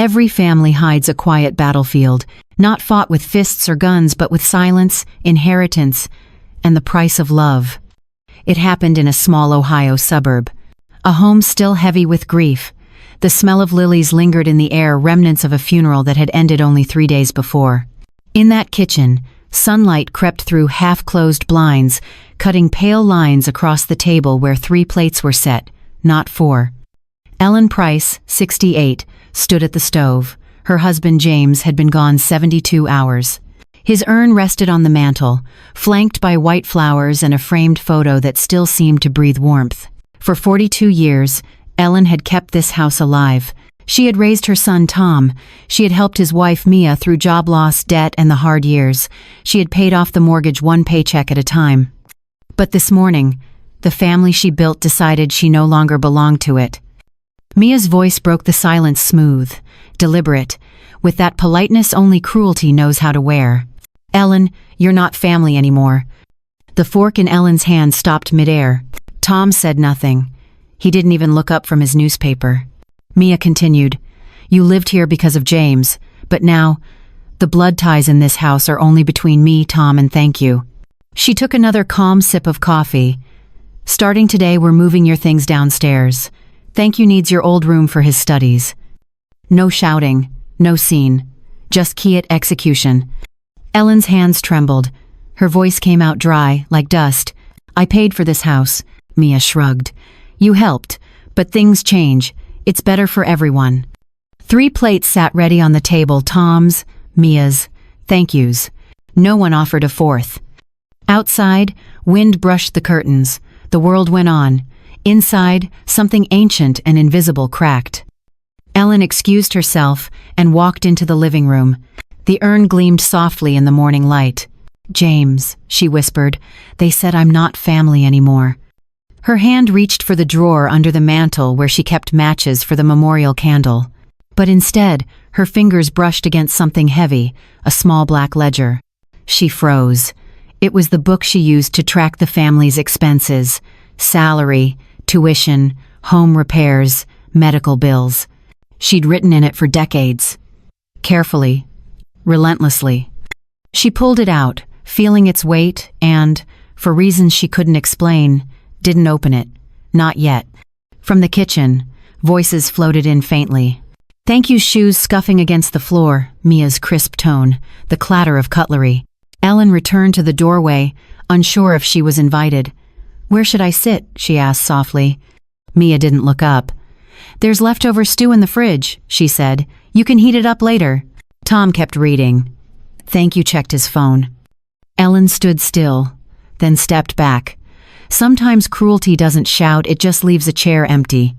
Every family hides a quiet battlefield, not fought with fists or guns but with silence, inheritance, and the price of love. It happened in a small Ohio suburb. A home still heavy with grief. The smell of lilies lingered in the air, remnants of a funeral that had ended only 3 days before. In that kitchen, sunlight crept through half-closed blinds, cutting pale lines across the table where 3 plates were set, not 4. Ellen Price, 68, stood at the stove. Her husband James had been gone 72 hours. His urn rested on the mantel, flanked by white flowers and a framed photo that still seemed to breathe warmth. For 42 years, Ellen had kept this house alive. She had raised her son Tom. She had helped his wife Mia through job loss, debt, and the hard years. She had paid off the mortgage one paycheck at a time. But this morning, the family she built decided she no longer belonged to it. Mia's voice broke the silence, smooth, deliberate, with that politeness only cruelty knows how to wear. "Ellen, you're not family anymore." The fork in Ellen's hand stopped midair. Tom said nothing. He didn't even look up from his newspaper. Mia continued, "You lived here because of James, but now, the blood ties in this house are only between me, Tom, and thank you." She took another calm sip of coffee. "Starting today, we're moving your things downstairs. Thank you needs your old room for his studies." No shouting, no scene, just key at execution. Ellen's hands trembled. Her voice came out dry, like dust. "I paid for this house." Mia shrugged. "You helped, but things change. It's better for everyone." 3 plates sat ready on the table, Tom's, Mia's, thank yous. No one offered a 4th. Outside, wind brushed the curtains. The world went on. Inside, something ancient and invisible cracked. Ellen excused herself and walked into the living room. The urn gleamed softly in the morning light. "James," she whispered, "they said I'm not family anymore." Her hand reached for the drawer under the mantel where she kept matches for the memorial candle. But instead, her fingers brushed against something heavy, a small black ledger. She froze. It was the book she used to track the family's expenses: salary, tuition, home repairs, medical bills. She'd written in it for decades. Carefully, relentlessly. She pulled it out, feeling its weight, and, for reasons she couldn't explain, didn't open it. Not yet. From the kitchen, voices floated in faintly. "Thank you," shoes scuffing against the floor, Mia's crisp tone, the clatter of cutlery. Ellen returned to the doorway, unsure if she was invited. "Where should I sit?" she asked softly. Mia didn't look up. "There's leftover stew in the fridge," she said. "You can heat it up later." Tom kept reading. "Thank you," checked his phone. Ellen stood still, then stepped back. Sometimes cruelty doesn't shout, it just leaves a chair empty.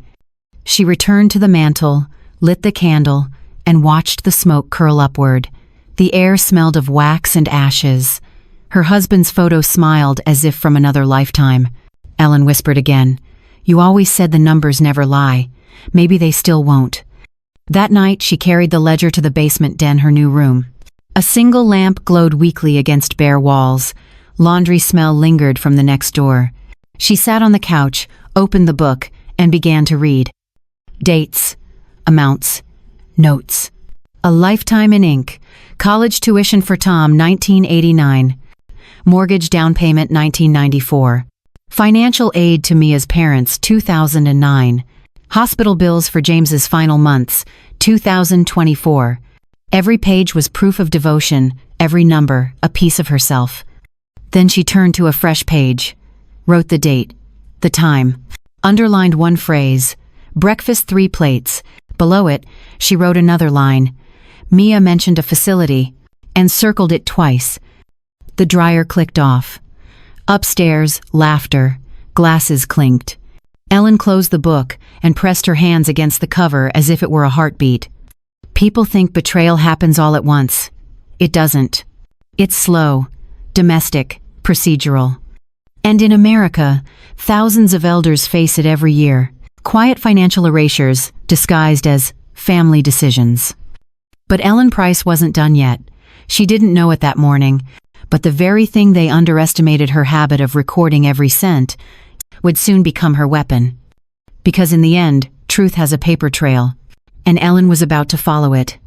She returned to the mantel, lit the candle, and watched the smoke curl upward. The air smelled of wax and ashes. Her husband's photo smiled as if from another lifetime. Ellen whispered again, "You always said the numbers never lie. Maybe they still won't." That night, she carried the ledger to the basement den, her new room. A single lamp glowed weakly against bare walls. Laundry smell lingered from the next door. She sat on the couch, opened the book, and began to read. Dates, amounts, notes. A lifetime in ink. College tuition for Tom, 1989. Mortgage down payment, 1994. Financial aid to Mia's parents, 2009. Hospital bills for James's final months, 2024. Every page was proof of devotion, every number, a piece of herself. Then she turned to a fresh page, wrote the date, the time, underlined one phrase, breakfast 3 plates. Below it, she wrote another line. Mia mentioned a facility, and circled it twice. The dryer clicked off. Upstairs, laughter, glasses clinked. Ellen closed the book and pressed her hands against the cover as if it were a heartbeat. People think betrayal happens all at once. It doesn't. It's slow, domestic, procedural. And in America, thousands of elders face it every year. Quiet financial erasures disguised as family decisions. But Ellen Price wasn't done yet. She didn't know it that morning, but the very thing they underestimated, her habit of recording every cent, would soon become her weapon. Because in the end, truth has a paper trail. and Ellen was about to follow it.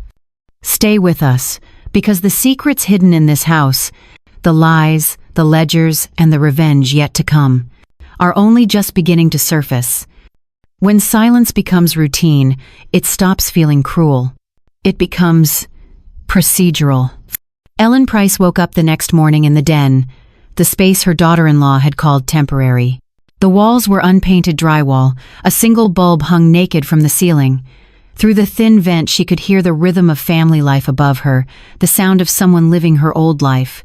Stay with us, because the secrets hidden in this house, the lies, the ledgers, and the revenge yet to come, are only just beginning to surface. When silence becomes routine, it stops feeling cruel. It becomes procedural. Ellen Price woke up the next morning in the den, the space her daughter-in-law had called temporary. The walls were unpainted drywall, a single bulb hung naked from the ceiling. Through the thin vent she could hear the rhythm of family life above her, the sound of someone living her old life.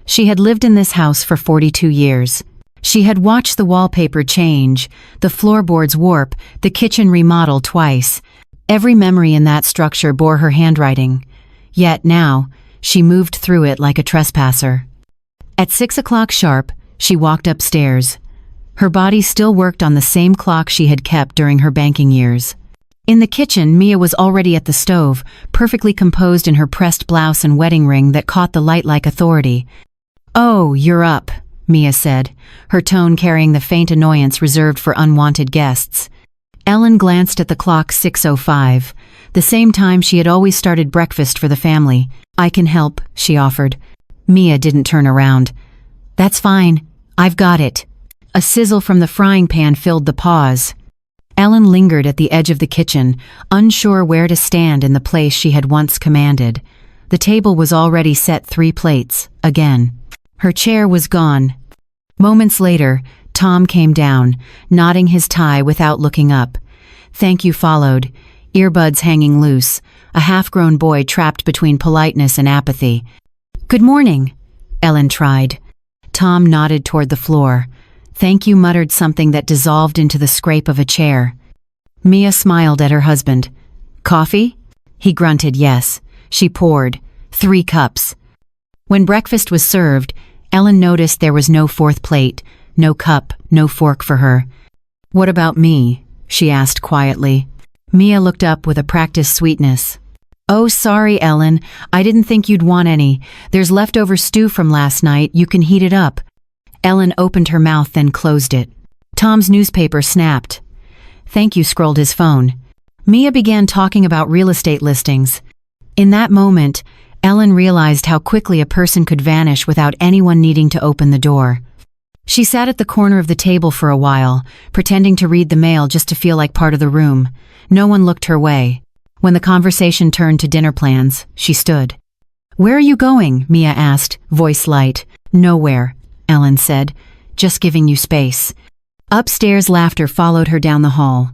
She had lived in this house for 42 years. She had watched the wallpaper change, the floorboards warp, the kitchen remodel twice. Every memory in that structure bore her handwriting. Yet now, she moved through it like a trespasser. At 6 o'clock sharp, she walked upstairs. Her body still worked on the same clock she had kept during her banking years. In the kitchen, Mia was already at the stove, perfectly composed in her pressed blouse and wedding ring that caught the light like authority. "Oh, you're up," Mia said, her tone carrying the faint annoyance reserved for unwanted guests. Ellen glanced at the clock. 6:05, the same time she had always started breakfast for the family. "I can help," she offered. Mia didn't turn around. "That's fine. I've got it." A sizzle from the frying pan filled the pause. Ellen lingered at the edge of the kitchen, unsure where to stand in the place she had once commanded. The table was already set 3 plates, again. Her chair was gone. Moments later, Tom came down, knotting his tie without looking up. "Thank you" followed, earbuds hanging loose, a half-grown boy trapped between politeness and apathy. "Good morning," Ellen tried. Tom nodded toward the floor. "Thank you" muttered something that dissolved into the scrape of a chair. Mia smiled at her husband. "Coffee?" He grunted yes. She poured 3 cups. When breakfast was served, Ellen noticed there was no 4th plate, no cup, no fork for her. "What about me?" she asked quietly. Mia looked up with a practiced sweetness. "Oh, sorry, Ellen. I didn't think you'd want any. There's leftover stew from last night. You can heat it up." Ellen opened her mouth, then closed it. Tom's newspaper snapped. "Thank you" scrolled his phone. Mia began talking about real estate listings. In that moment, Ellen realized how quickly a person could vanish without anyone needing to open the door. She sat at the corner of the table for a while, pretending to read the mail just to feel like part of the room. No one looked her way. When the conversation turned to dinner plans, she stood. "Where are you going?" Mia asked, voice light. "Nowhere," Ellen said. "Just giving you space." Upstairs, laughter followed her down the hall.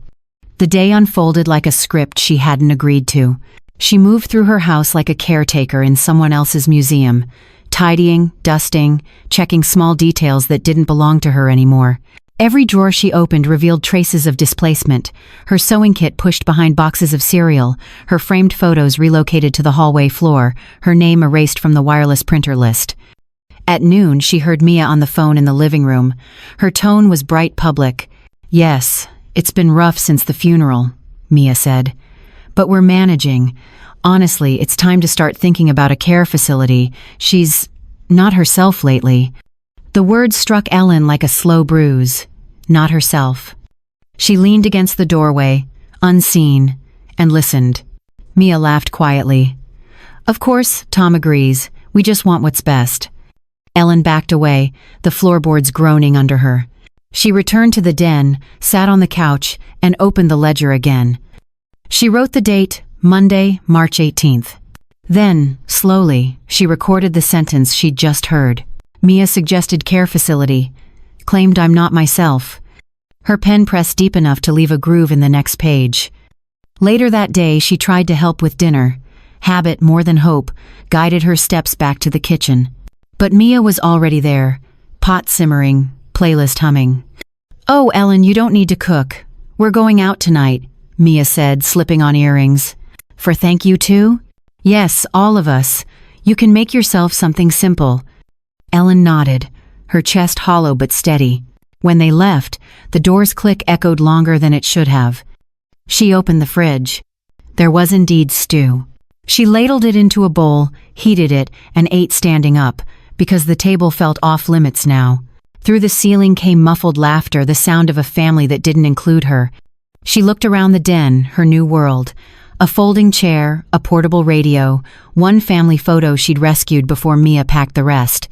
The day unfolded like a script she hadn't agreed to. She moved through her house like a caretaker in someone else's museum, tidying, dusting, checking small details that didn't belong to her anymore. Every drawer she opened revealed traces of displacement, her sewing kit pushed behind boxes of cereal, her framed photos relocated to the hallway floor, her name erased from the wireless printer list. At noon, she heard Mia on the phone in the living room. Her tone was bright public. "Yes, it's been rough since the funeral," Mia said. "But we're managing. Honestly, it's time to start thinking about a care facility. She's not herself lately." The words struck Ellen like a slow bruise. Not herself. She leaned against the doorway, unseen, and listened. Mia laughed quietly. "Of course, Tom agrees. We just want what's best." Ellen backed away, the floorboards groaning under her. She returned to the den, sat on the couch, and opened the ledger again. She wrote the date, Monday, March 18th. Then, slowly, she recorded the sentence she'd just heard. Mia suggested care facility. Claimed I'm not myself. Her pen pressed deep enough to leave a groove in the next page. Later that day, she tried to help with dinner. Habit, more than hope, guided her steps back to the kitchen. But Mia was already there, pot simmering, playlist humming. "Oh, Ellen, you don't need to cook. We're going out tonight," Mia said, slipping on earrings. "For thank you too?" "Yes, all of us. You can make yourself something simple." Ellen nodded, her chest hollow but steady. When they left, the door's click echoed longer than it should have. She opened the fridge. There was indeed stew. She ladled it into a bowl, heated it, and ate standing up, because the table felt off limits now. Through the ceiling came muffled laughter, the sound of a family that didn't include her. She looked around the den, her new world. A folding chair, a portable radio, one family photo she'd rescued before Mia packed the rest.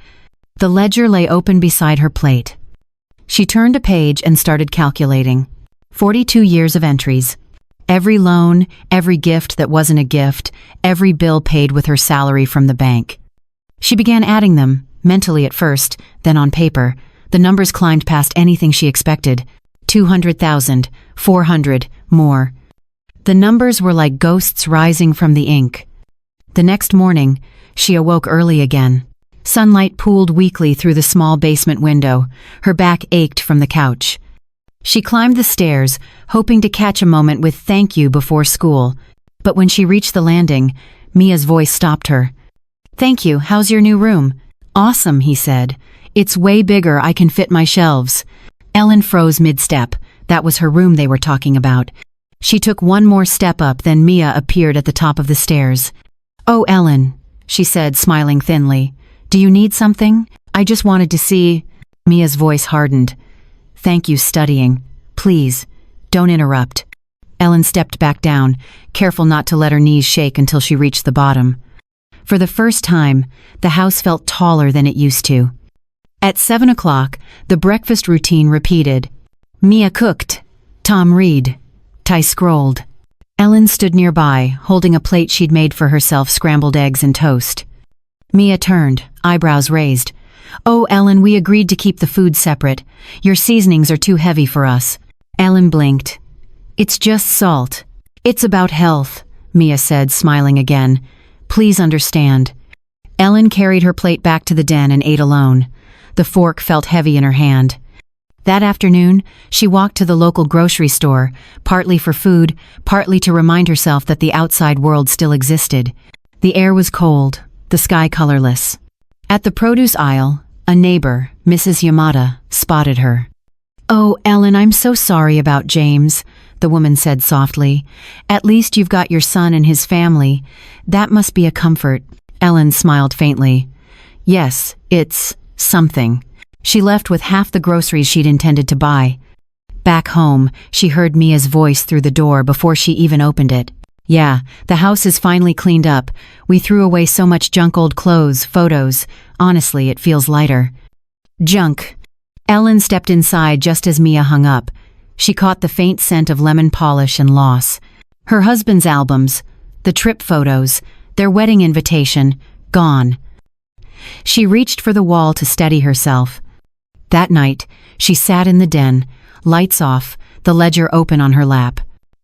The ledger lay open beside her plate. She turned a page and started calculating. 42 years of entries. Every loan, every gift that wasn't a gift, every bill paid with her salary from the bank. She began adding them, mentally at first, then on paper. The numbers climbed past anything she expected. 200,000, 400, more. The numbers were like ghosts rising from the ink. The next morning, she awoke early again. Sunlight pooled weakly through the small basement window. Her back ached from the couch. She climbed the stairs, hoping to catch a moment with thank you before school. But when she reached the landing, Mia's voice stopped her. "Thank you, how's your new room?" "Awesome," he said. "It's way bigger, I can fit my shelves." Ellen froze mid-step. That was her room they were talking about. She took one more step up, then Mia appeared at the top of the stairs. "Oh, Ellen," she said, smiling thinly. "Do you need something? I just wanted to see—" Mia's voice hardened. "Thank you, studying. Please, don't interrupt." Ellen stepped back down, careful not to let her knees shake until she reached the bottom. For the first time, the house felt taller than it used to. At 7 o'clock, the breakfast routine repeated. Mia cooked. Tom read. Ty scrolled. Ellen stood nearby, holding a plate she'd made for herself, scrambled eggs and toast. Mia turned, eyebrows raised. "Oh, Ellen, we agreed to keep the food separate. Your seasonings are too heavy for us." Ellen blinked. "It's just salt. It's about health," Mia said, smiling again. "Please understand." Ellen carried her plate back to the den and ate alone. The fork felt heavy in her hand. That afternoon, she walked to the local grocery store, partly for food, partly to remind herself that the outside world still existed. The air was cold, the sky colorless. At the produce aisle, a neighbor, Mrs. Yamada, spotted her. "Oh, Ellen, I'm so sorry about James," the woman said softly. "At least you've got your son and his family. That must be a comfort." Ellen smiled faintly. "Yes, it's something." She left with half the groceries she'd intended to buy. Back home, she heard Mia's voice through the door before she even opened it. "Yeah, the house is finally cleaned up. We threw away so much junk, old clothes, photos. Honestly, it feels lighter." Junk. Ellen stepped inside just as Mia hung up. She caught the faint scent of lemon polish and loss. Her husband's albums, the trip photos, their wedding invitation, gone. She reached for the wall to steady herself. That night, she sat in the den, lights off, the ledger open on her lap.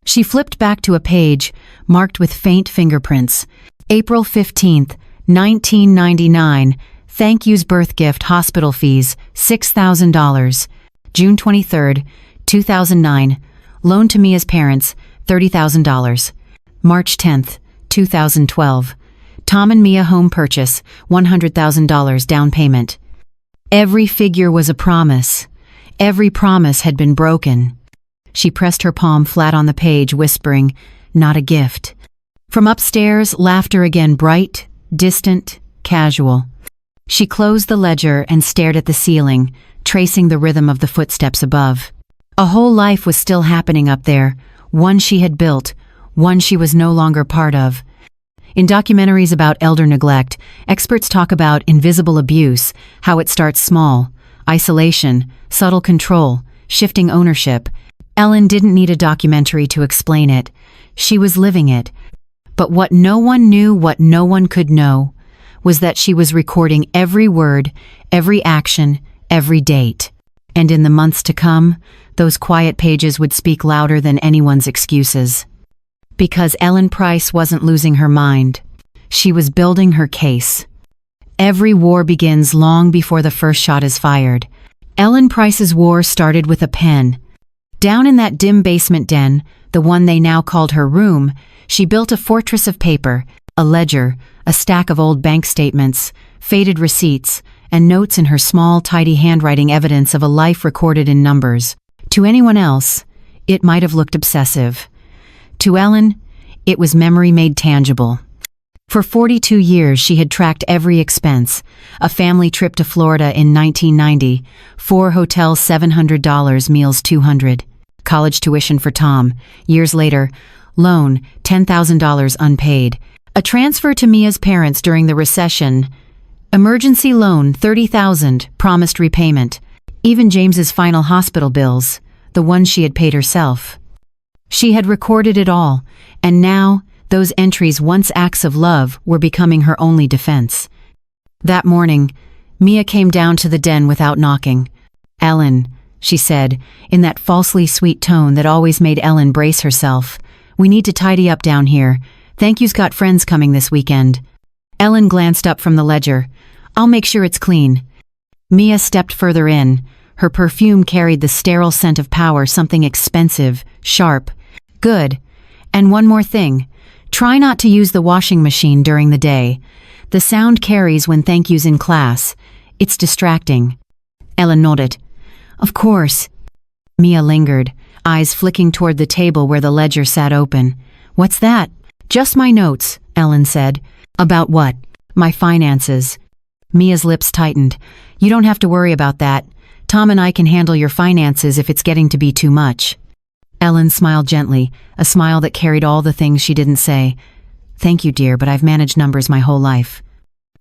She flipped back to a page, marked with faint fingerprints. April 15th, 1999, thank yous birth gift, hospital fees, $6,000. June 23rd, 2009, loan to Mia's parents, $30,000. March 10th, 2012, Tom and Mia home purchase, $100,000 down payment. Every figure was a promise. Every promise had been broken. She pressed her palm flat on the page, whispering, "Not a gift." From upstairs, laughter again, bright, distant, casual. She closed the ledger and stared at the ceiling, tracing the rhythm of the footsteps above. A whole life was still happening up there, one she had built, one she was no longer part of. In documentaries about elder neglect, experts talk about invisible abuse, how it starts small, isolation, subtle control, shifting ownership. Ellen didn't need a documentary to explain it. She was living it. But what no one knew, what no one could know, was that she was recording every word, every action, every date. And in the months to come, those quiet pages would speak louder than anyone's excuses. Because Ellen Price wasn't losing her mind. She was building her case. Every war begins long before the first shot is fired. Ellen Price's war started with a pen. Down in that dim basement den, the one they now called her room, she built a fortress of paper, a ledger, a stack of old bank statements, faded receipts, and notes in her small, tidy handwriting, evidence of a life recorded in numbers. To anyone else, it might have looked obsessive. To Ellen, it was memory made tangible. For 42 years, she had tracked every expense. A family trip to Florida in 1990, 4 hotels $700, meals $200. College tuition for Tom. Years later, Loan, $10,000 unpaid. A transfer to Mia's parents during the recession. Emergency loan, $30,000, promised repayment. Even James's final hospital bills, the ones she had paid herself. She had recorded it all, and now, those entries, once acts of love, were becoming her only defense. That morning, Mia came down to the den without knocking. "Ellen," she said, in that falsely sweet tone that always made Ellen brace herself, "we need to tidy up down here. Thank you's got friends coming this weekend." Ellen glanced up from the ledger. "I'll make sure it's clean." Mia stepped further in. Her perfume carried the sterile scent of power, something expensive, sharp. "Good. And one more thing. Try not to use the washing machine during the day. The sound carries when thank you's in class. It's distracting." Ellen nodded. "Of course." Mia lingered, eyes flicking toward the table where the ledger sat open. "What's that?" "Just my notes," Ellen said. "About what?" "My finances." Mia's lips tightened. "You don't have to worry about that. Tom and I can handle your finances if it's getting to be too much." Ellen smiled gently, a smile that carried all the things she didn't say. "Thank you, dear, but I've managed numbers my whole life."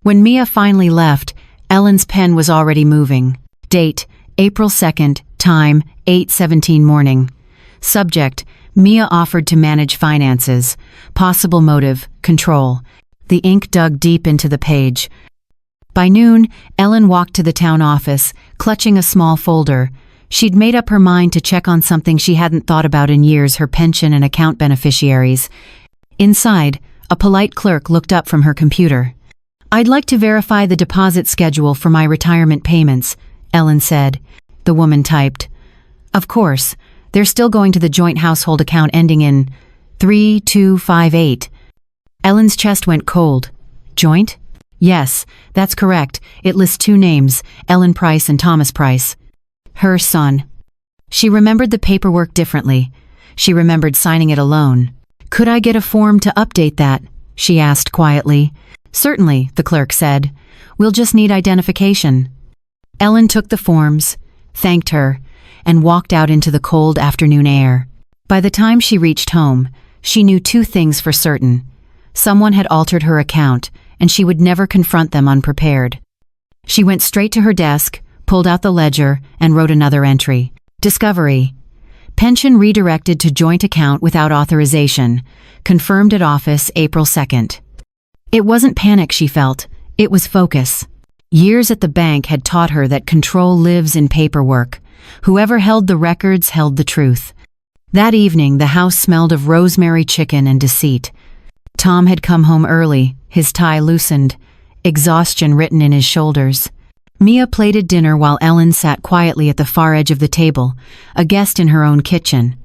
When Mia finally left, Ellen's pen was already moving. Date, April 2nd, time, 8:17 morning. Subject, Mia offered to manage finances. Possible motive, control. The ink dug deep into the page. By noon, Ellen walked to the town office, clutching a small folder. She'd made up her mind to check on something she hadn't thought about in years, her pension and account beneficiaries. Inside, a polite clerk looked up from her computer. "I'd like to verify the deposit schedule for my retirement payments," Ellen said. The woman typed. "Of course, they're still going to the joint household account ending in 3258. Ellen's chest went cold. "Joint?" "Yes, that's correct. It lists two names, Ellen Price and Thomas Price. Her son." She remembered the paperwork differently. She remembered signing it alone. "Could I get a form to update that?" she asked quietly. "Certainly," the clerk said. "We'll just need identification." Ellen took the forms, thanked her, and walked out into the cold afternoon air. By the time she reached home, she knew two things for certain. Someone had altered her account, and she would never confront them unprepared. She went straight to her desk, pulled out the ledger, and wrote another entry. Discovery. Pension redirected to joint account without authorization. Confirmed at office April 2nd. It wasn't panic she felt, it was focus. Years at the bank had taught her that control lives in paperwork. Whoever held the records held the truth. That evening, the house smelled of rosemary chicken and deceit. Tom had come home early, his tie loosened, exhaustion written in his shoulders. Mia plated dinner while Ellen sat quietly at the far edge of the table, a guest in her own kitchen.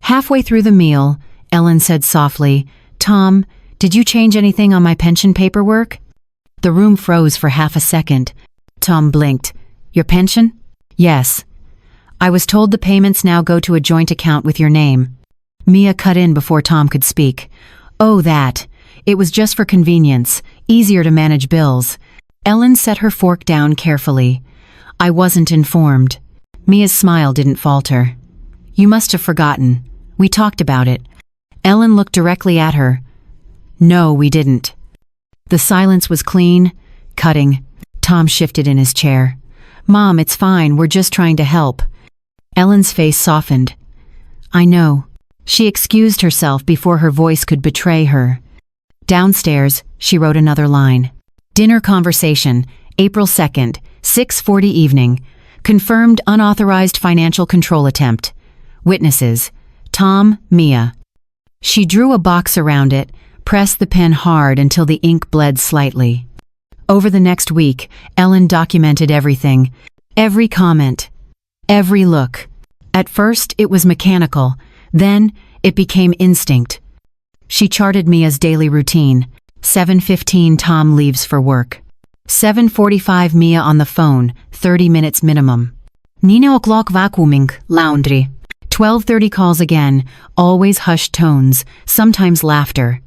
Halfway through the meal, Ellen said softly, "Tom, did you change anything on my pension paperwork?" The room froze for half a second. Tom blinked. "Your pension?" "Yes. I was told the payments now go to a joint account with your name." Mia cut in before Tom could speak. "Oh, that. It was just for convenience, easier to manage bills." Ellen set her fork down carefully. "I wasn't informed." Mia's smile didn't falter. "You must have forgotten. We talked about it." Ellen looked directly at her. "No, we didn't." The silence was clean, cutting. Tom shifted in his chair. "Mom, it's fine, we're just trying to help." Ellen's face softened. "I know." She excused herself before her voice could betray her. Downstairs, she wrote another line. Dinner conversation, April 2nd, 6:40 evening. Confirmed unauthorized financial control attempt. Witnesses, Tom, Mia. She drew a box around it, pressed the pen hard until the ink bled slightly. Over the next week, Ellen documented everything. Every comment. Every look. At first, it was mechanical. Then, it became instinct. She charted Mia's daily routine. 7:15 Tom leaves for work. 7:45 Mia on the phone, 30 minutes minimum. 9 o'clock vacuuming, laundry. 12:30 calls again, always hushed tones, sometimes laughter.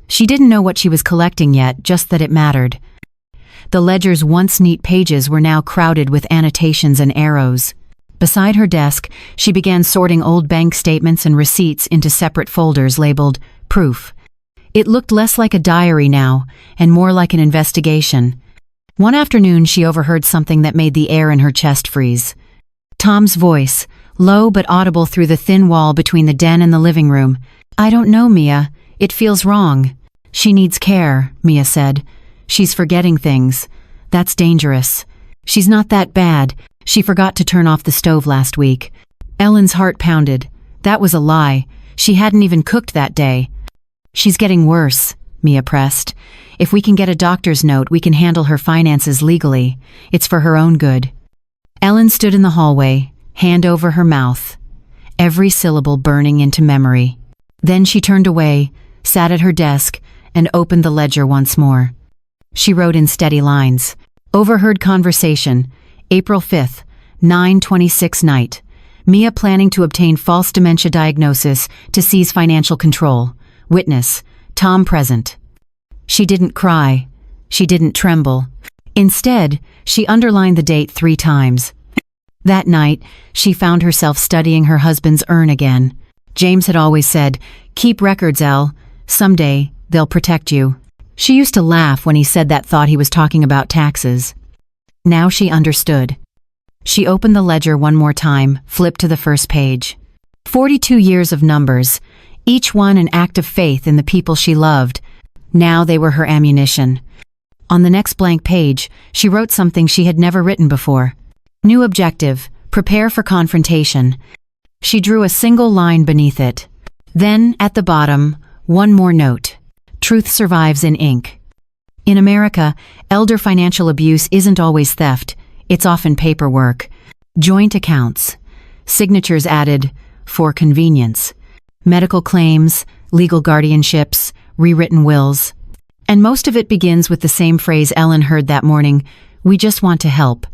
She didn't know what she was collecting yet, just that it mattered. The ledger's once neat pages were now crowded with annotations and arrows. Beside her desk, she began sorting old bank statements and receipts into separate folders labeled proof. It looked less like a diary now, and more like an investigation. One afternoon, she overheard something that made the air in her chest freeze. Tom's voice, low but audible through the thin wall between the den and the living room. "I don't know, Mia. It feels wrong." "She needs care," Mia said. "She's forgetting things. That's dangerous. She's not that bad. She forgot to turn off the stove last week." Ellen's heart pounded. That was a lie. She hadn't even cooked that day. "She's getting worse," Mia pressed. "If we can get a doctor's note, we can handle her finances legally. It's for her own good." Ellen stood in the hallway, hand over her mouth, every syllable burning into memory. Then she turned away, sat at her desk, and opened the ledger once more. She wrote in steady lines. Overheard conversation, April 5th, 9:26 night. Mia planning to obtain false dementia diagnosis to seize financial control. Witness, Tom present. She didn't cry. She didn't tremble. Instead, she underlined the date 3 times. That night, she found herself studying her husband's urn again. James had always said, "Keep records, Elle. Someday, they'll protect you." She used to laugh when he said that, thought he was talking about taxes. Now she understood. She opened the ledger one more time, flipped to the first page. 42 years of numbers, each one an act of faith in the people she loved. Now they were her ammunition. On the next blank page, she wrote something she had never written before. New objective, prepare for confrontation. She drew a single line beneath it. Then, at the bottom, one more note. Truth survives in ink. In America, elder financial abuse isn't always theft. It's often paperwork. Joint accounts. Signatures added for convenience. Medical claims, legal guardianships, rewritten wills. And most of it begins with the same phrase Ellen heard that morning, "We just want to help."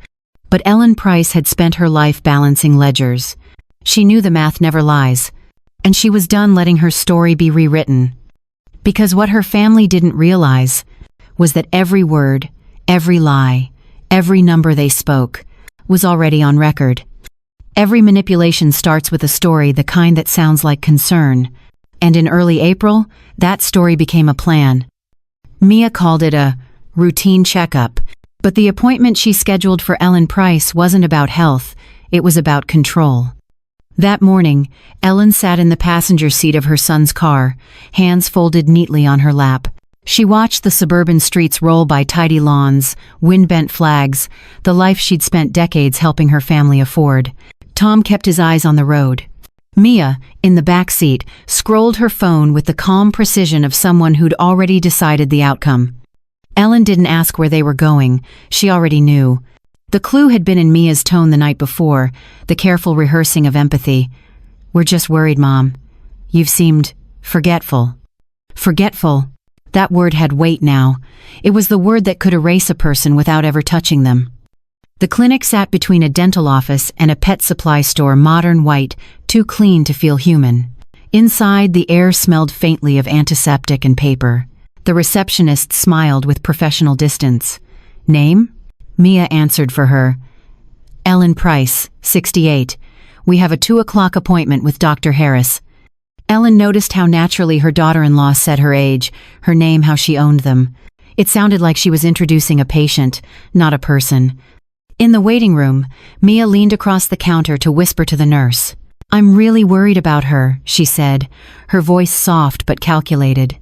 But Ellen Price had spent her life balancing ledgers. She knew the math never lies. And she was done letting her story be rewritten. Because what her family didn't realize was that every word, every lie, every number they spoke was already on record. Every manipulation starts with a story, the kind that sounds like concern. And in early April, that story became a plan. Mia called it a routine checkup, but the appointment she scheduled for Ellen Price wasn't about health, it was about control. That morning, Ellen sat in the passenger seat of her son's car, hands folded neatly on her lap. She watched the suburban streets roll by, tidy lawns, wind-bent flags, the life she'd spent decades helping her family afford. Tom kept his eyes on the road. Mia, in the back seat, scrolled her phone with the calm precision of someone who'd already decided the outcome. Ellen didn't ask where they were going, she already knew. The clue had been in Mia's tone the night before, the careful rehearsing of empathy. "We're just worried, Mom. You've seemed forgetful." Forgetful. That word had weight now. It was the word that could erase a person without ever touching them. The clinic sat between a dental office and a pet supply store, modern, white, too clean to feel human. Inside, the air smelled faintly of antiseptic and paper. The receptionist smiled with professional distance. "Name?" Mia answered for her. "Ellen Price, 68. We have a 2 o'clock appointment with Dr. Harris." Ellen noticed how naturally her daughter-in-law said her age, her name, how she owned them. It sounded like she was introducing a patient, not a person. In the waiting room, Mia leaned across the counter to whisper to the nurse. "I'm really worried about her," she said, her voice soft but calculated.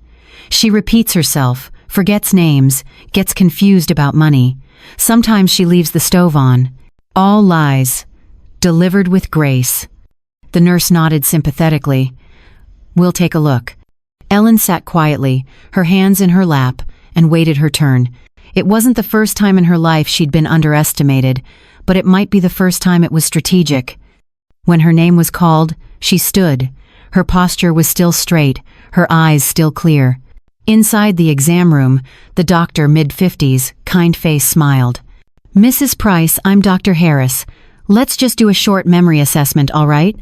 "She repeats herself, forgets names, gets confused about money. Sometimes she leaves the stove on. All lies, delivered with grace." The nurse nodded sympathetically. "We'll take a look." Ellen sat quietly, her hands in her lap, and waited her turn. It wasn't the first time in her life she'd been underestimated, but it might be the first time it was strategic. When her name was called, she stood. Her posture was still straight, her eyes still clear. Inside the exam room, the doctor, mid-50s, kind face, smiled. "Mrs. Price, I'm Dr. Harris. Let's just do a short memory assessment, all right?"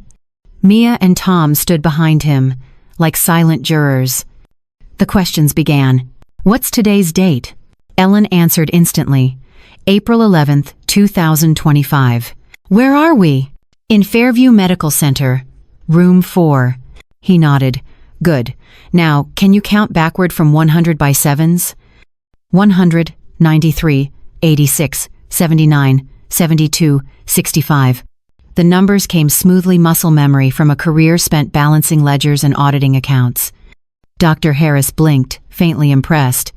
Mia and Tom stood behind him, like silent jurors. The questions began. "What's today's date?" Ellen answered instantly. "April 11th, 2025. "Where are we?" In Fairview Medical Center, room 4. He nodded. Good. Now, can you count backward from 100 by sevens? 100, 93, 86, 79, 72, 65. The numbers came smoothly muscle memory from a career spent balancing ledgers and auditing accounts. Dr. Harris blinked, faintly impressed.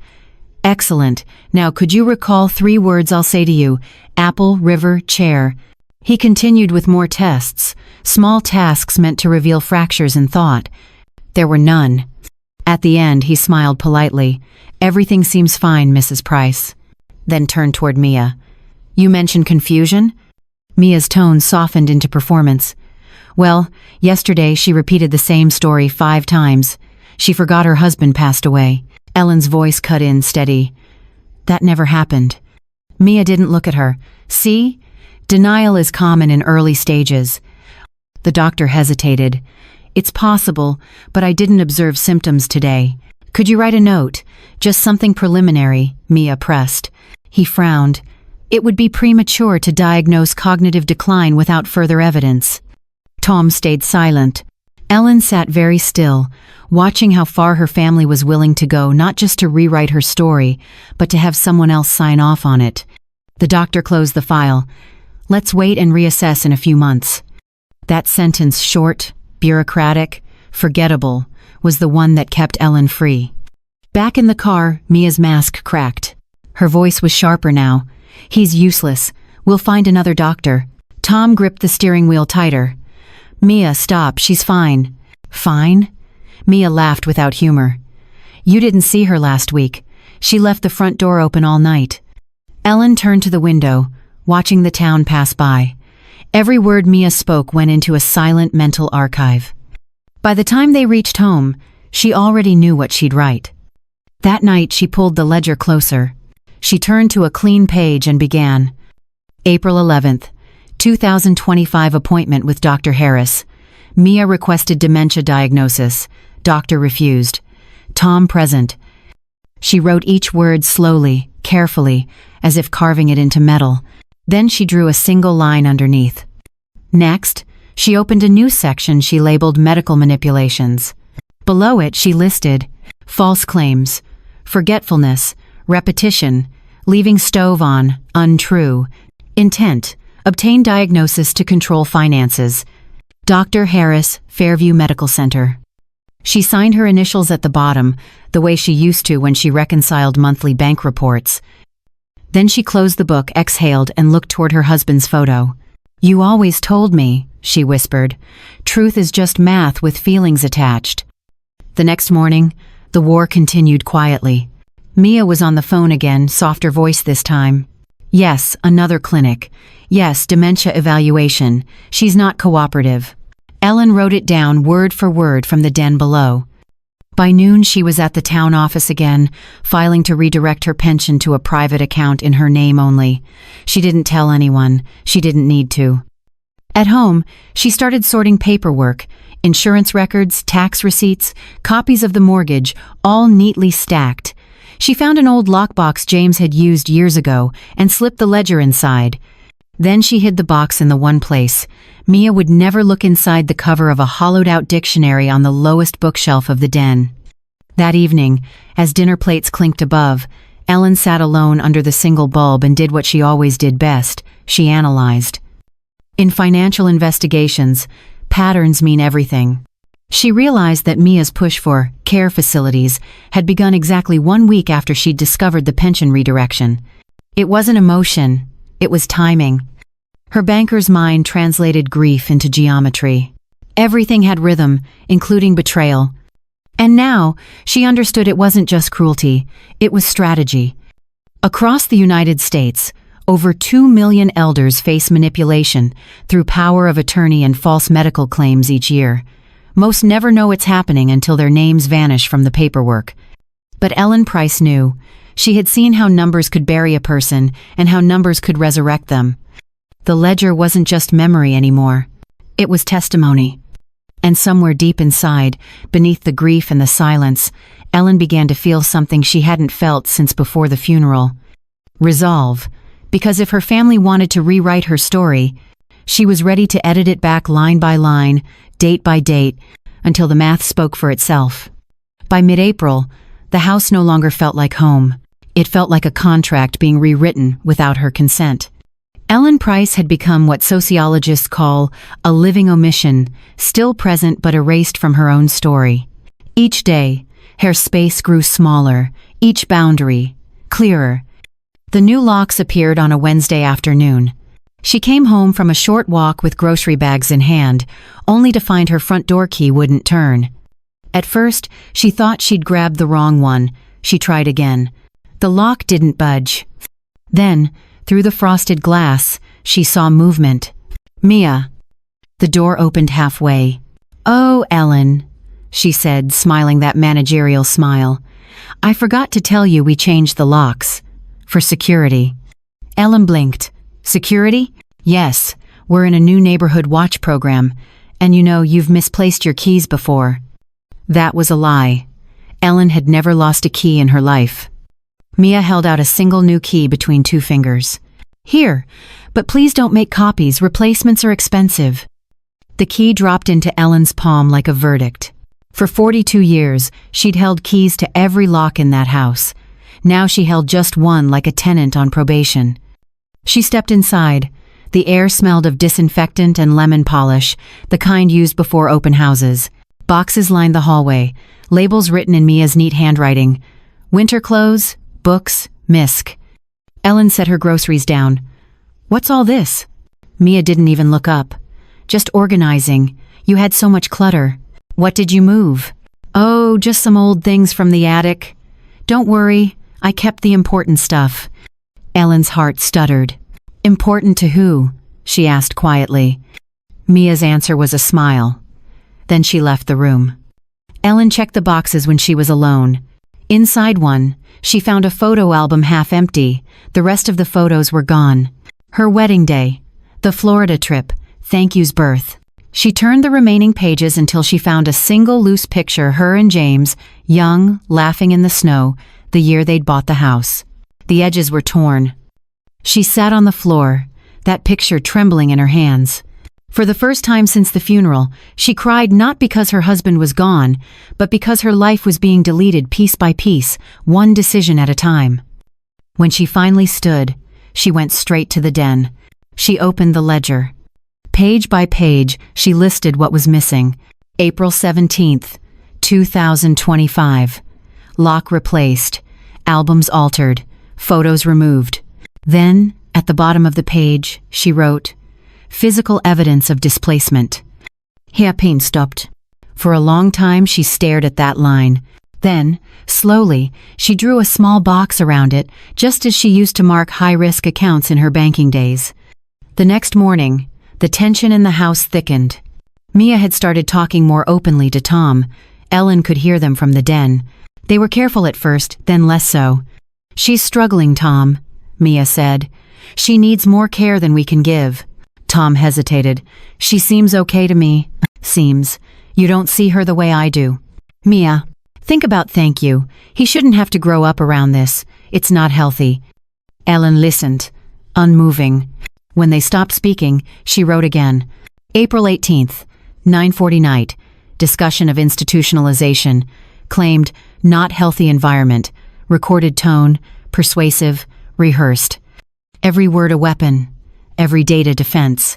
Excellent. Now could you recall 3 words I'll say to you? Apple, river, chair. He continued with more tests, small tasks meant to reveal fractures in thought. There were none. At the end, he smiled politely. Everything seems fine, Mrs. Price. Then turned toward Mia. You mentioned confusion? Mia's tone softened into performance. Well, yesterday she repeated the same story 5 times. She forgot her husband passed away. Ellen's voice cut in steady. That never happened. Mia didn't look at her. See? Denial is common in early stages. The doctor hesitated. It's possible, but I didn't observe symptoms today. Could you write a note? Just something preliminary, Mia pressed. He frowned. It would be premature to diagnose cognitive decline without further evidence. Tom stayed silent. Ellen sat very still, watching how far her family was willing to go, not just to rewrite her story, but to have someone else sign off on it. The doctor closed the file. Let's wait and reassess in a few months. That sentence, short, bureaucratic, forgettable, was the one that kept Ellen free. Back in the car, Mia's mask cracked. Her voice was sharper now. He's useless. We'll find another doctor. Tom gripped the steering wheel tighter. Mia, stop. She's fine. Fine? Mia laughed without humor. You didn't see her last week. She left the front door open all night. Ellen turned to the window, watching the town pass by. Every word Mia spoke went into a silent mental archive. By the time they reached home, she already knew what she'd write. That night she pulled the ledger closer. She turned to a clean page and began. April 11th, 2025 appointment with Dr. Harris. Mia requested dementia diagnosis. Doctor refused. Tom present. She wrote each word slowly, carefully, as if carving it into metal. Then she drew a single line underneath. Next, she opened a new section she labeled medical manipulations. Below it, she listed false claims, forgetfulness, repetition, leaving stove on, untrue, intent, obtain diagnosis to control finances. Dr. Harris, Fairview Medical Center. She signed her initials at the bottom, the way she used to when she reconciled monthly bank reports. Then she closed the book, exhaled, and looked toward her husband's photo. You always told me, she whispered. Truth is just math with feelings attached. The next morning, the war continued quietly. Mia was on the phone again, softer voice this time. Yes, another clinic. Yes, dementia evaluation. She's not cooperative. Ellen wrote it down word for word from the den below. By noon, she was at the town office again, filing to redirect her pension to a private account in her name only. She didn't tell anyone. She didn't need to. At home, she started sorting paperwork, insurance records, tax receipts, copies of the mortgage, all neatly stacked. She found an old lockbox James had used years ago and slipped the ledger inside. Then she hid the box in the one place. Mia would never look inside the cover of a hollowed-out dictionary on the lowest bookshelf of the den. That evening, as dinner plates clinked above, Ellen sat alone under the single bulb and did what she always did best. She analyzed. In financial investigations, patterns mean everything. She realized that Mia's push for care facilities had begun exactly 1 week after she'd discovered the pension redirection. It wasn't emotion, it was timing. Her banker's mind translated grief into geometry. Everything had rhythm, including betrayal. And now, she understood it wasn't just cruelty, it was strategy. Across the United States, over 2 million elders face manipulation through power of attorney and false medical claims each year. Most never know it's happening until their names vanish from the paperwork. But Ellen Price knew. She had seen how numbers could bury a person and how numbers could resurrect them. The ledger wasn't just memory anymore. It was testimony. And somewhere deep inside, beneath the grief and the silence, Ellen began to feel something she hadn't felt since before the funeral. Resolve. Because if her family wanted to rewrite her story, She was ready to edit it back line by line, date by date, until the math spoke for itself. By mid-April, the house no longer felt like home. It felt like a contract being rewritten without her consent. Ellen Price had become what sociologists call a living omission, still present but erased from her own story. Each day, her space grew smaller, each boundary clearer. The new locks appeared on a Wednesday afternoon. She came home from a short walk with grocery bags in hand, only to find her front door key wouldn't turn. At first, she thought she'd grabbed the wrong one. She tried again. The lock didn't budge. Then, through the frosted glass, she saw movement. Mia. The door opened halfway. "Oh, Ellen," she said, smiling that managerial smile. "I forgot to tell you we changed the locks. For security." Ellen blinked. "Security?" "Yes, we're in a new neighborhood watch program, and you know you've misplaced your keys before." That was a lie. Ellen had never lost a key in her life. Mia held out a single new key between two fingers. "Here, but please don't make copies, replacements are expensive." The key dropped into Ellen's palm like a verdict. For 42 years, she'd held keys to every lock in that house. Now she held just one like a tenant on probation. She stepped inside. The air smelled of disinfectant and lemon polish, the kind used before open houses. Boxes lined the hallway, labels written in Mia's neat handwriting. Winter clothes, books, misc. Ellen set her groceries down. "What's all this?" Mia didn't even look up. "Just organizing. You had so much clutter." "What did you move?" "Oh, just some old things from the attic." "Don't worry, I kept the important stuff." Ellen's heart stuttered. "Important to who?" she asked quietly. Mia's answer was a smile. Then she left the room. Ellen checked the boxes when she was alone. Inside one, she found a photo album half empty. The rest of the photos were gone. Her wedding day, the Florida trip, thank you's birth. She turned the remaining pages until she found a single loose picture, her and James, young, laughing in the snow, the year they'd bought the house. The edges were torn. She sat on the floor, that picture trembling in her hands. For the first time since the funeral, she cried not because her husband was gone, but because her life was being deleted piece by piece, one decision at a time. When she finally stood, she went straight to the den. She opened the ledger. Page by page, she listed what was missing. April 17th, 2025. Lock replaced. Albums altered. Photos removed. Then, at the bottom of the page, she wrote, "Physical evidence of displacement." Hairpin stopped. For a long time she stared at that line. Then, slowly, she drew a small box around it, just as she used to mark high-risk accounts in her banking days. The next morning, the tension in the house thickened. Mia had started talking more openly to Tom. Ellen could hear them from the den. They were careful at first, then less so. "She's struggling, Tom," Mia said. "She needs more care than we can give." Tom hesitated. "She seems okay to me." "Seems. You don't see her the way I do." "Mia, think about thank you. He shouldn't have to grow up around this. It's not healthy." Ellen listened, unmoving. When they stopped speaking, she wrote again. April 18th, 9:40 night. Discussion of institutionalization. Claimed, not healthy environment. Recorded tone, persuasive, rehearsed. Every word a weapon. Every date a defense.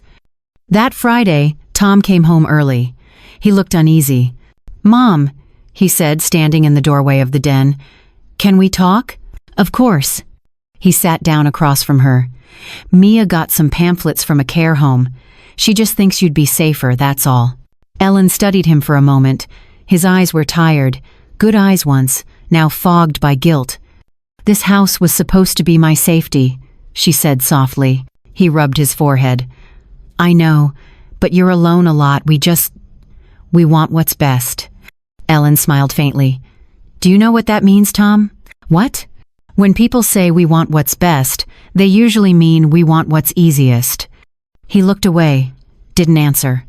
That Friday, Tom came home early. He looked uneasy. "Mom," he said, standing in the doorway of the den, "can we talk?" "Of course." He sat down across from her. "Mia got some pamphlets from a care home. She just thinks you'd be safer, that's all." Ellen studied him for a moment. His eyes were tired, good eyes once, now fogged by guilt. "This house was supposed to be my safety," she said softly. He rubbed his forehead. "I know, but you're alone a lot. We want what's best." Ellen smiled faintly. "Do you know what that means, Tom?" "What?" "When people say we want what's best, they usually mean we want what's easiest." He looked away, didn't answer.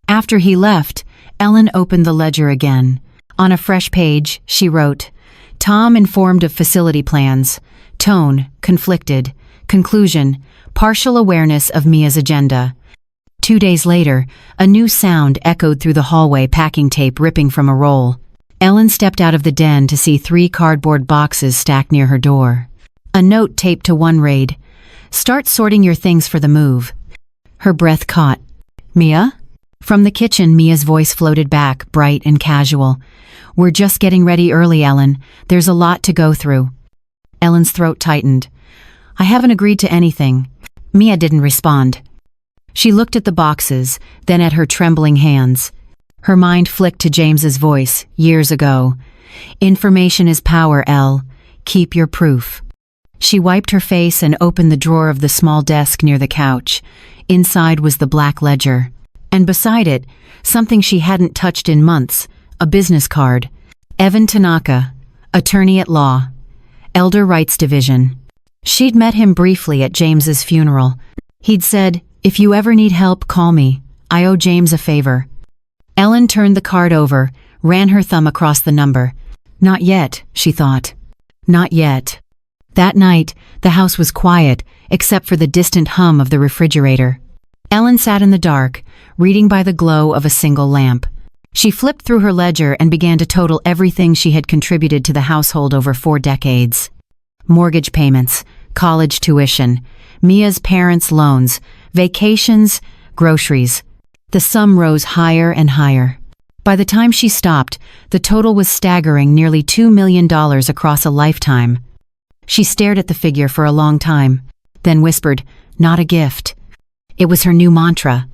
After he left, Ellen opened the ledger again. On a fresh page, she wrote, "Tom informed of facility plans. Tone, conflicted. Conclusion, partial awareness of Mia's agenda." 2 days later, a new sound echoed through the hallway, packing tape ripping from a roll. Ellen stepped out of the den to see 3 cardboard boxes stacked near her door. A note taped to one read, "Start sorting your things for the move." Her breath caught. "Mia?" From the kitchen, Mia's voice floated back, bright and casual. "We're just getting ready early, Ellen. There's a lot to go through." Ellen's throat tightened. "I haven't agreed to anything." Mia didn't respond. She looked at the boxes, then at her trembling hands. Her mind flicked to James's voice, years ago. "Information is power, Elle. Keep your proof." She wiped her face and opened the drawer of the small desk near the couch. Inside was the black ledger. And beside it, something she hadn't touched in months, a business card. Evan Tanaka, attorney at law, Elder Rights Division. She'd met him briefly at James's funeral. He'd said, "If you ever need help, call me. I owe James a favor." Ellen turned the card over, ran her thumb across the number. Not yet, she thought. Not yet. That night, the house was quiet, except for the distant hum of the refrigerator. Ellen sat in the dark, reading by the glow of a single lamp. She flipped through her ledger and began to total everything she had contributed to the household over 4 decades. Mortgage payments, college tuition, Mia's parents' loans, vacations, groceries. The sum rose higher and higher. By the time she stopped, the total was staggering, nearly $2 million across a lifetime. She stared at the figure for a long time, then whispered, "Not a gift." It was her new mantra.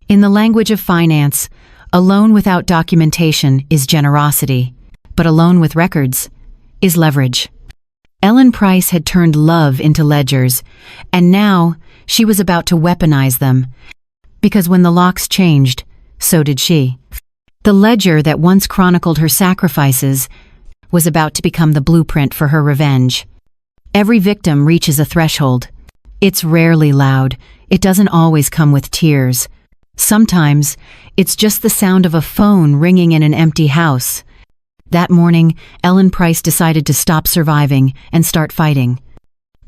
In the language of finance, a loan without documentation is generosity, but a loan with records is leverage. Ellen Price had turned love into ledgers, and now she was about to weaponize them. Because when the locks changed, so did she. The ledger that once chronicled her sacrifices was about to become the blueprint for her revenge. Every victim reaches a threshold. It's rarely loud. It doesn't always come with tears. Sometimes, it's just the sound of a phone ringing in an empty house. That morning, Ellen Price decided to stop surviving and start fighting.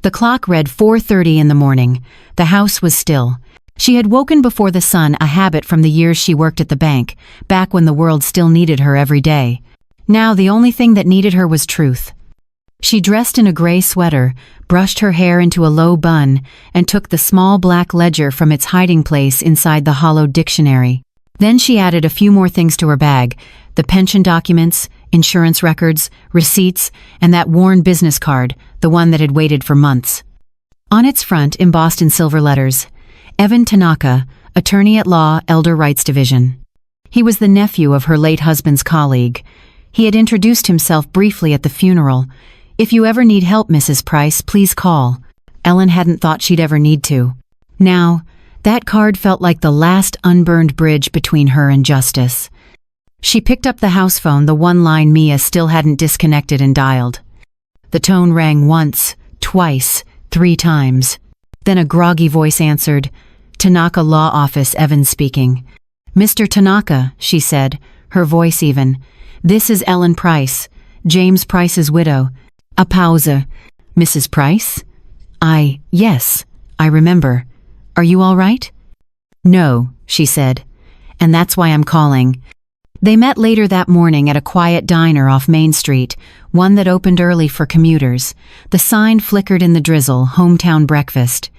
The clock read 4:30 in the morning. The house was still. She had woken before the sun, a habit from the years she worked at the bank, back when the world still needed her every day. Now the only thing that needed her was truth. She dressed in a gray sweater, brushed her hair into a low bun, and took the small black ledger from its hiding place inside the hollowed dictionary. Then she added a few more things to her bag: the pension documents, insurance records, receipts, and that worn business card, the one that had waited for months. On its front, embossed in silver letters, Evan Tanaka, attorney at law, Elder Rights Division. He was the nephew of her late husband's colleague. He had introduced himself briefly at the funeral. "If you ever need help, Mrs. Price, please call." Ellen hadn't thought she'd ever need to. Now, that card felt like the last unburned bridge between her and justice. She picked up the house phone, the one line Mia still hadn't disconnected, and dialed. The tone rang once, twice, 3 times. Then a groggy voice answered. "Tanaka Law Office, Evan speaking." "Mr. Tanaka," she said, her voice even. "This is Ellen Price, James Price's widow." A pause. "Mrs. Price?" Yes, I remember. Are you all right?" "No," she said. "And that's why I'm calling." They met later that morning at a quiet diner off Main Street, one that opened early for commuters. The sign flickered in the drizzle, "Hometown Breakfast."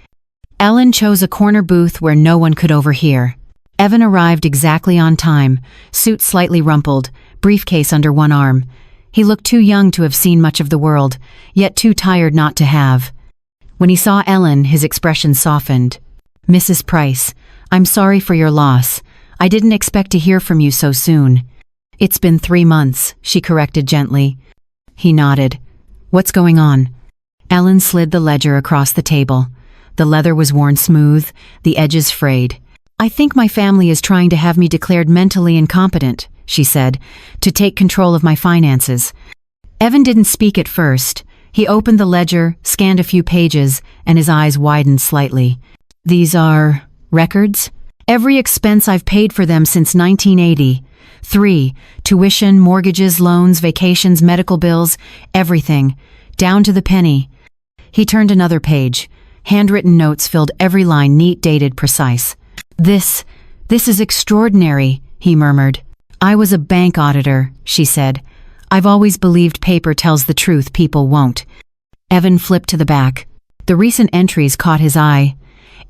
Ellen chose a corner booth where no one could overhear. Evan arrived exactly on time, suit slightly rumpled, briefcase under one arm. He looked too young to have seen much of the world, yet too tired not to have. When he saw Ellen, his expression softened. "Mrs. Price, I'm sorry for your loss. I didn't expect to hear from you so soon." "It's been 3 months," she corrected gently. He nodded. "What's going on?" Ellen slid the ledger across the table. The leather was worn smooth, the edges frayed. "I think my family is trying to have me declared mentally incompetent," she said, "to take control of my finances." Evan didn't speak at first. He opened the ledger, scanned a few pages, and his eyes widened slightly. "These are records? Every expense I've paid for them since 1980. 3, tuition, mortgages, loans, vacations, medical bills, everything, down to the penny." He turned another page. Handwritten notes filled every line, neat, dated, precise. This is extraordinary," he murmured. "I was a bank auditor," she said. "I've always believed paper tells the truth people won't." Evan flipped to the back. The recent entries caught his eye.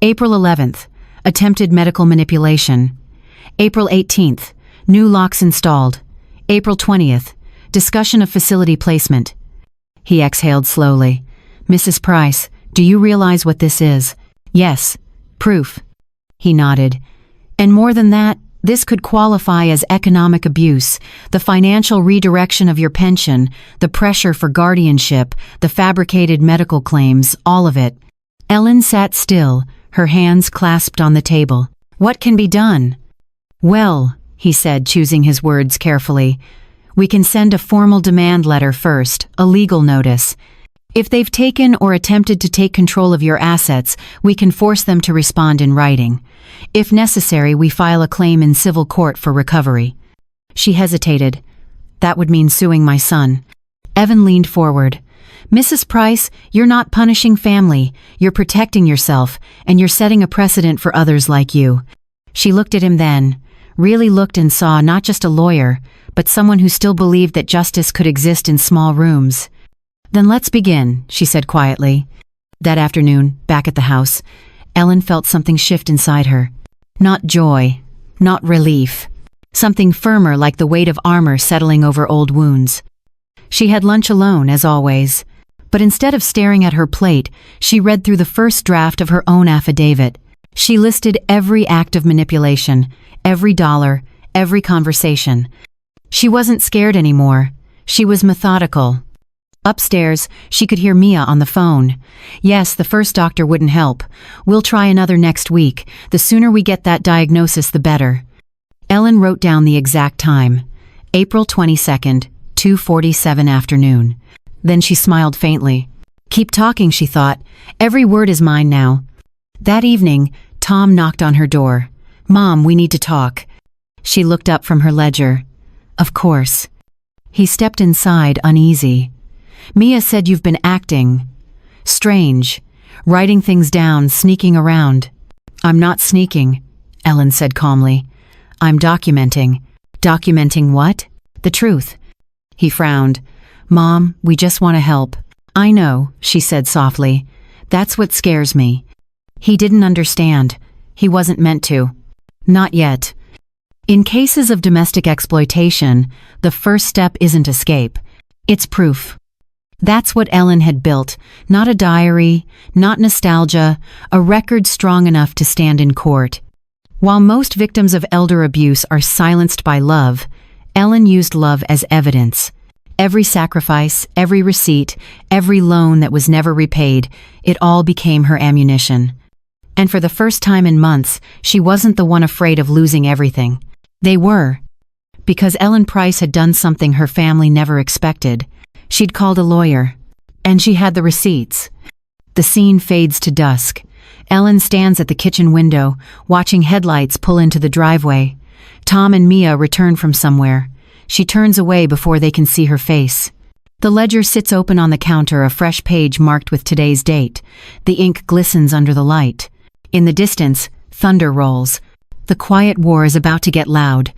April 11th, attempted medical manipulation. April 18th, new locks installed. April 20th, discussion of facility placement. He exhaled slowly. "Mrs. Price, do you realize what this is?" "Yes. Proof." He nodded. "And more than that, this could qualify as economic abuse, the financial redirection of your pension, the pressure for guardianship, the fabricated medical claims, all of it." Ellen sat still, her hands clasped on the table. "What can be done?" "Well," he said, choosing his words carefully, "we can send a formal demand letter first, a legal notice. If they've taken or attempted to take control of your assets, we can force them to respond in writing. If necessary, we file a claim in civil court for recovery." She hesitated. "That would mean suing my son." Evan leaned forward. "Mrs. Price, you're not punishing family, you're protecting yourself, and you're setting a precedent for others like you." She looked at him then, really looked and saw not just a lawyer, but someone who still believed that justice could exist in small rooms. "Then let's begin," she said quietly. That afternoon, back at the house, Ellen felt something shift inside her. Not joy, not relief. Something firmer, like the weight of armor settling over old wounds. She had lunch alone, as always. But instead of staring at her plate, she read through the first draft of her own affidavit. She listed every act of manipulation, every dollar, every conversation. She wasn't scared anymore. She was methodical. Upstairs, she could hear Mia on the phone. "Yes, the first doctor wouldn't help. We'll try another next week. The sooner we get that diagnosis, the better." Ellen wrote down the exact time. April 22nd, 2:47 afternoon. Then she smiled faintly. "Keep talking," she thought. "Every word is mine now." That evening, Tom knocked on her door. "Mom, we need to talk." She looked up from her ledger. "Of course." He stepped inside, uneasy. "Mia said you've been acting strange, writing things down, sneaking around." "I'm not sneaking," Ellen said calmly. "I'm documenting." "Documenting what?" "The truth." He frowned. "Mom, we just want to help." "I know," she said softly. "That's what scares me." He didn't understand. He wasn't meant to. Not yet. In cases of domestic exploitation, the first step isn't escape. It's proof. That's what Ellen had built, not a diary, not nostalgia, a record strong enough to stand in court. While most victims of elder abuse are silenced by love, Ellen used love as evidence. Every sacrifice, every receipt, every loan that was never repaid, it all became her ammunition. And for the first time in months, she wasn't the one afraid of losing everything. They were. Because Ellen Price had done something her family never expected. She'd called a lawyer. And she had the receipts. The scene fades to dusk. Ellen stands at the kitchen window, watching headlights pull into the driveway. Tom and Mia return from somewhere. She turns away before they can see her face. The ledger sits open on the counter, a fresh page marked with today's date. The ink glistens under the light. In the distance, thunder rolls. The quiet war is about to get loud.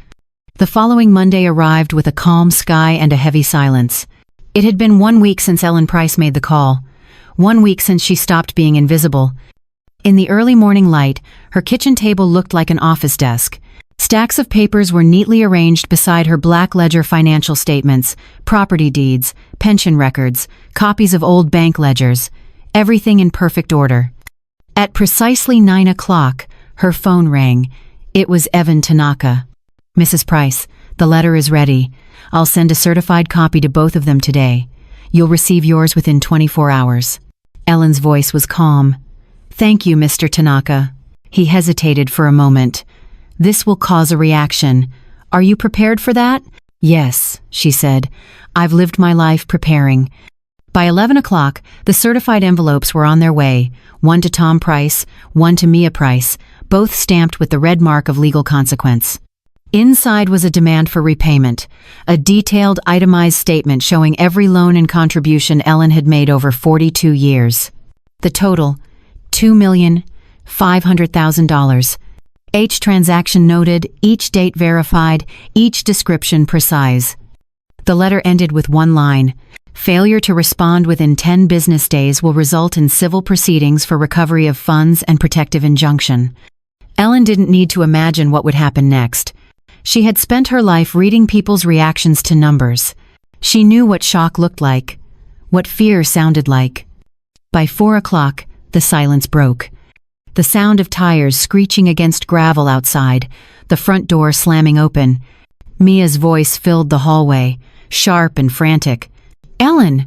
The following Monday arrived with a calm sky and a heavy silence. It had been 1 week since Ellen Price made the call. 1 week since she stopped being invisible. In the early morning light, her kitchen table looked like an office desk. Stacks of papers were neatly arranged beside her black ledger financial statements, property deeds, pension records, copies of old bank ledgers, everything in perfect order. At precisely 9 o'clock, her phone rang. It was Evan Tanaka. "Mrs. Price, the letter is ready. I'll send a certified copy to both of them today. You'll receive yours within 24 hours. Ellen's voice was calm. "Thank you, Mr. Tanaka." He hesitated for a moment. "This will cause a reaction. Are you prepared for that?" "Yes," she said. "I've lived my life preparing." By 11 o'clock, the certified envelopes were on their way, one to Tom Price, one to Mia Price, both stamped with the red mark of legal consequence. Inside was a demand for repayment, a detailed, itemized statement showing every loan and contribution Ellen had made over 42 years. The total, $2,500,000. Each transaction noted, each date verified, each description precise. The letter ended with one line: failure to respond within 10 business days will result in civil proceedings for recovery of funds and protective injunction. Ellen didn't need to imagine what would happen next. She had spent her life reading people's reactions to numbers. She knew what shock looked like, what fear sounded like. By 4 o'clock, the silence broke. The sound of tires screeching against gravel outside, the front door slamming open. Mia's voice filled the hallway, sharp and frantic. "Ellen!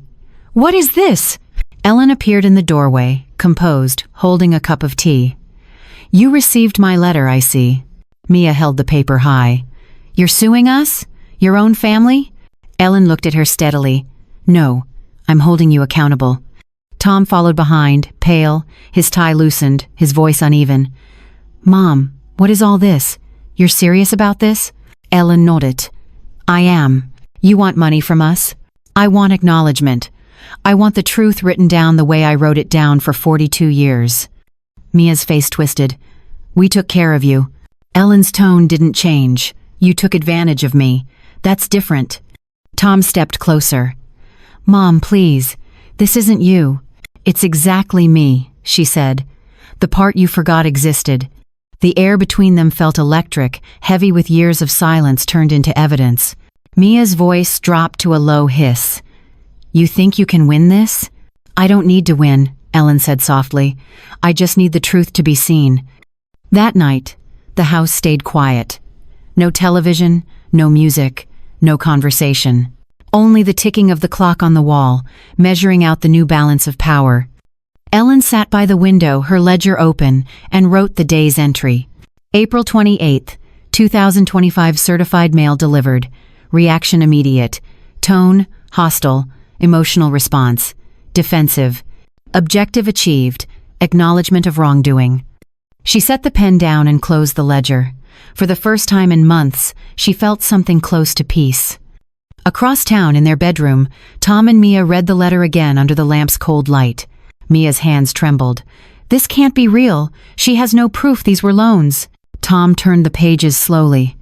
What is this?" Ellen appeared in the doorway, composed, holding a cup of tea. "You received my letter, I see." Mia held the paper high. "You're suing us? Your own family?" Ellen looked at her steadily. "No, I'm holding you accountable." Tom followed behind, pale, his tie loosened, his voice uneven. "Mom, what is all this? You're serious about this?" Ellen nodded. "I am. You want money from us? I want acknowledgement. I want the truth written down the way I wrote it down for 42 years. Mia's face twisted. "We took care of you." Ellen's tone didn't change. "You took advantage of me. That's different." Tom stepped closer. "Mom, please. This isn't you. It's exactly me," she said. "The part you forgot existed." The air between them felt electric, heavy with years of silence turned into evidence. Mia's voice dropped to a low hiss. "You think you can win this?" "I don't need to win," Ellen said softly. "I just need the truth to be seen." That night, the house stayed quiet. No television, no music, no conversation. Only the ticking of the clock on the wall, measuring out the new balance of power. Ellen sat by the window, her ledger open, and wrote the day's entry. April 28th, 2025 certified mail delivered. Reaction immediate. Tone, hostile. Emotional response, defensive. Objective achieved. Acknowledgement of wrongdoing. She set the pen down and closed the ledger. For the first time in months, she felt something close to peace. Across town in their bedroom, Tom and Mia read the letter again under the lamp's cold light. Mia's hands trembled. "This can't be real. She has no proof these were loans." Tom turned the pages slowly.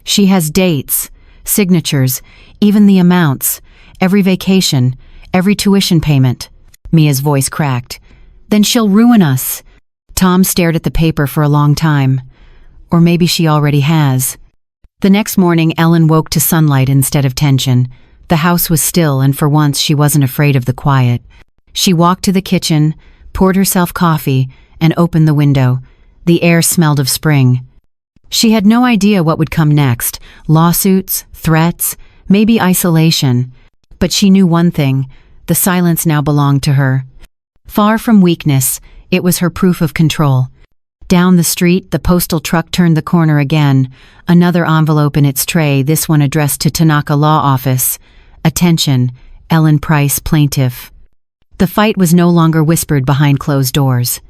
"She has dates, signatures, even the amounts, every vacation, every tuition payment." Mia's voice cracked. "Then she'll ruin us." Tom stared at the paper for a long time. Or maybe she already has. The next morning, Ellen woke to sunlight instead of tension. The house was still, and for once she wasn't afraid of the quiet. She walked to the kitchen, poured herself coffee, and opened the window. The air smelled of spring. She had no idea what would come next. Lawsuits, threats, maybe isolation. But she knew one thing: the silence now belonged to her. Far from weakness, it was her proof of control. Down the street, the postal truck turned the corner again. Another envelope in its tray, this one addressed to Tanaka Law Office. "Attention, Ellen Price, plaintiff." The fight was no longer whispered behind closed doors.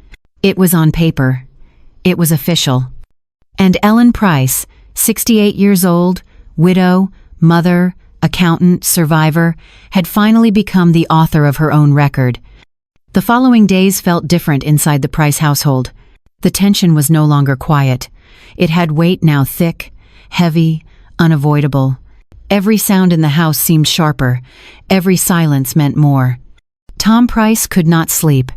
It was on paper. It was official. And Ellen Price, 68 years old, widow, mother, accountant, survivor, had finally become the author of her own record. The following days felt different inside the Price household. The tension was no longer quiet. It had weight now, thick, heavy, unavoidable. Every sound in the house seemed sharper. Every silence meant more. Tom Price could not sleep.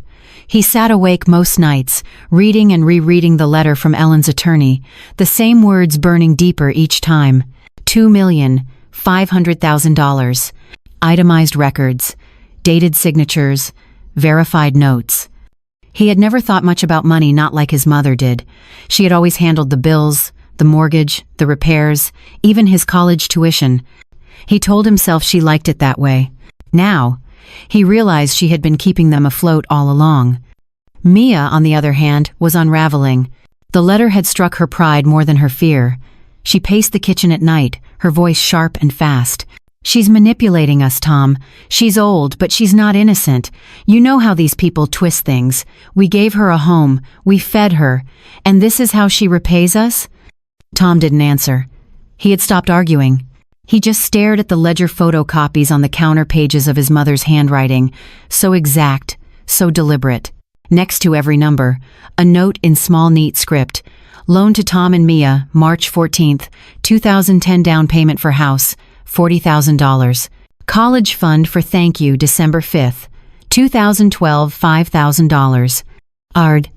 He sat awake most nights, reading and rereading the letter from Ellen's attorney, the same words burning deeper each time. $2,500,000. Itemized records, dated signatures, verified notes. He had never thought much about money, not like his mother did. She had always handled the bills, the mortgage, the repairs, even his college tuition. He told himself she liked it that way. Now, he realized she had been keeping them afloat all along. Mia, on the other hand, was unraveling. The letter had struck her pride more than her fear. She paced the kitchen at night, her voice sharp and fast. "She's manipulating us, Tom. She's old, but she's not innocent. You know how these people twist things. We gave her a home. We fed her. And this is how she repays us?" Tom didn't answer. He had stopped arguing. He just stared at the ledger photocopies on the counter pages of his mother's handwriting, so exact, so deliberate. Next to every number, a note in small neat script. Loan to Tom and Mia, March 14th, 2010 down payment for house, $40,000. College fund for thank you, December 5th, 2012, $5,000. ARD.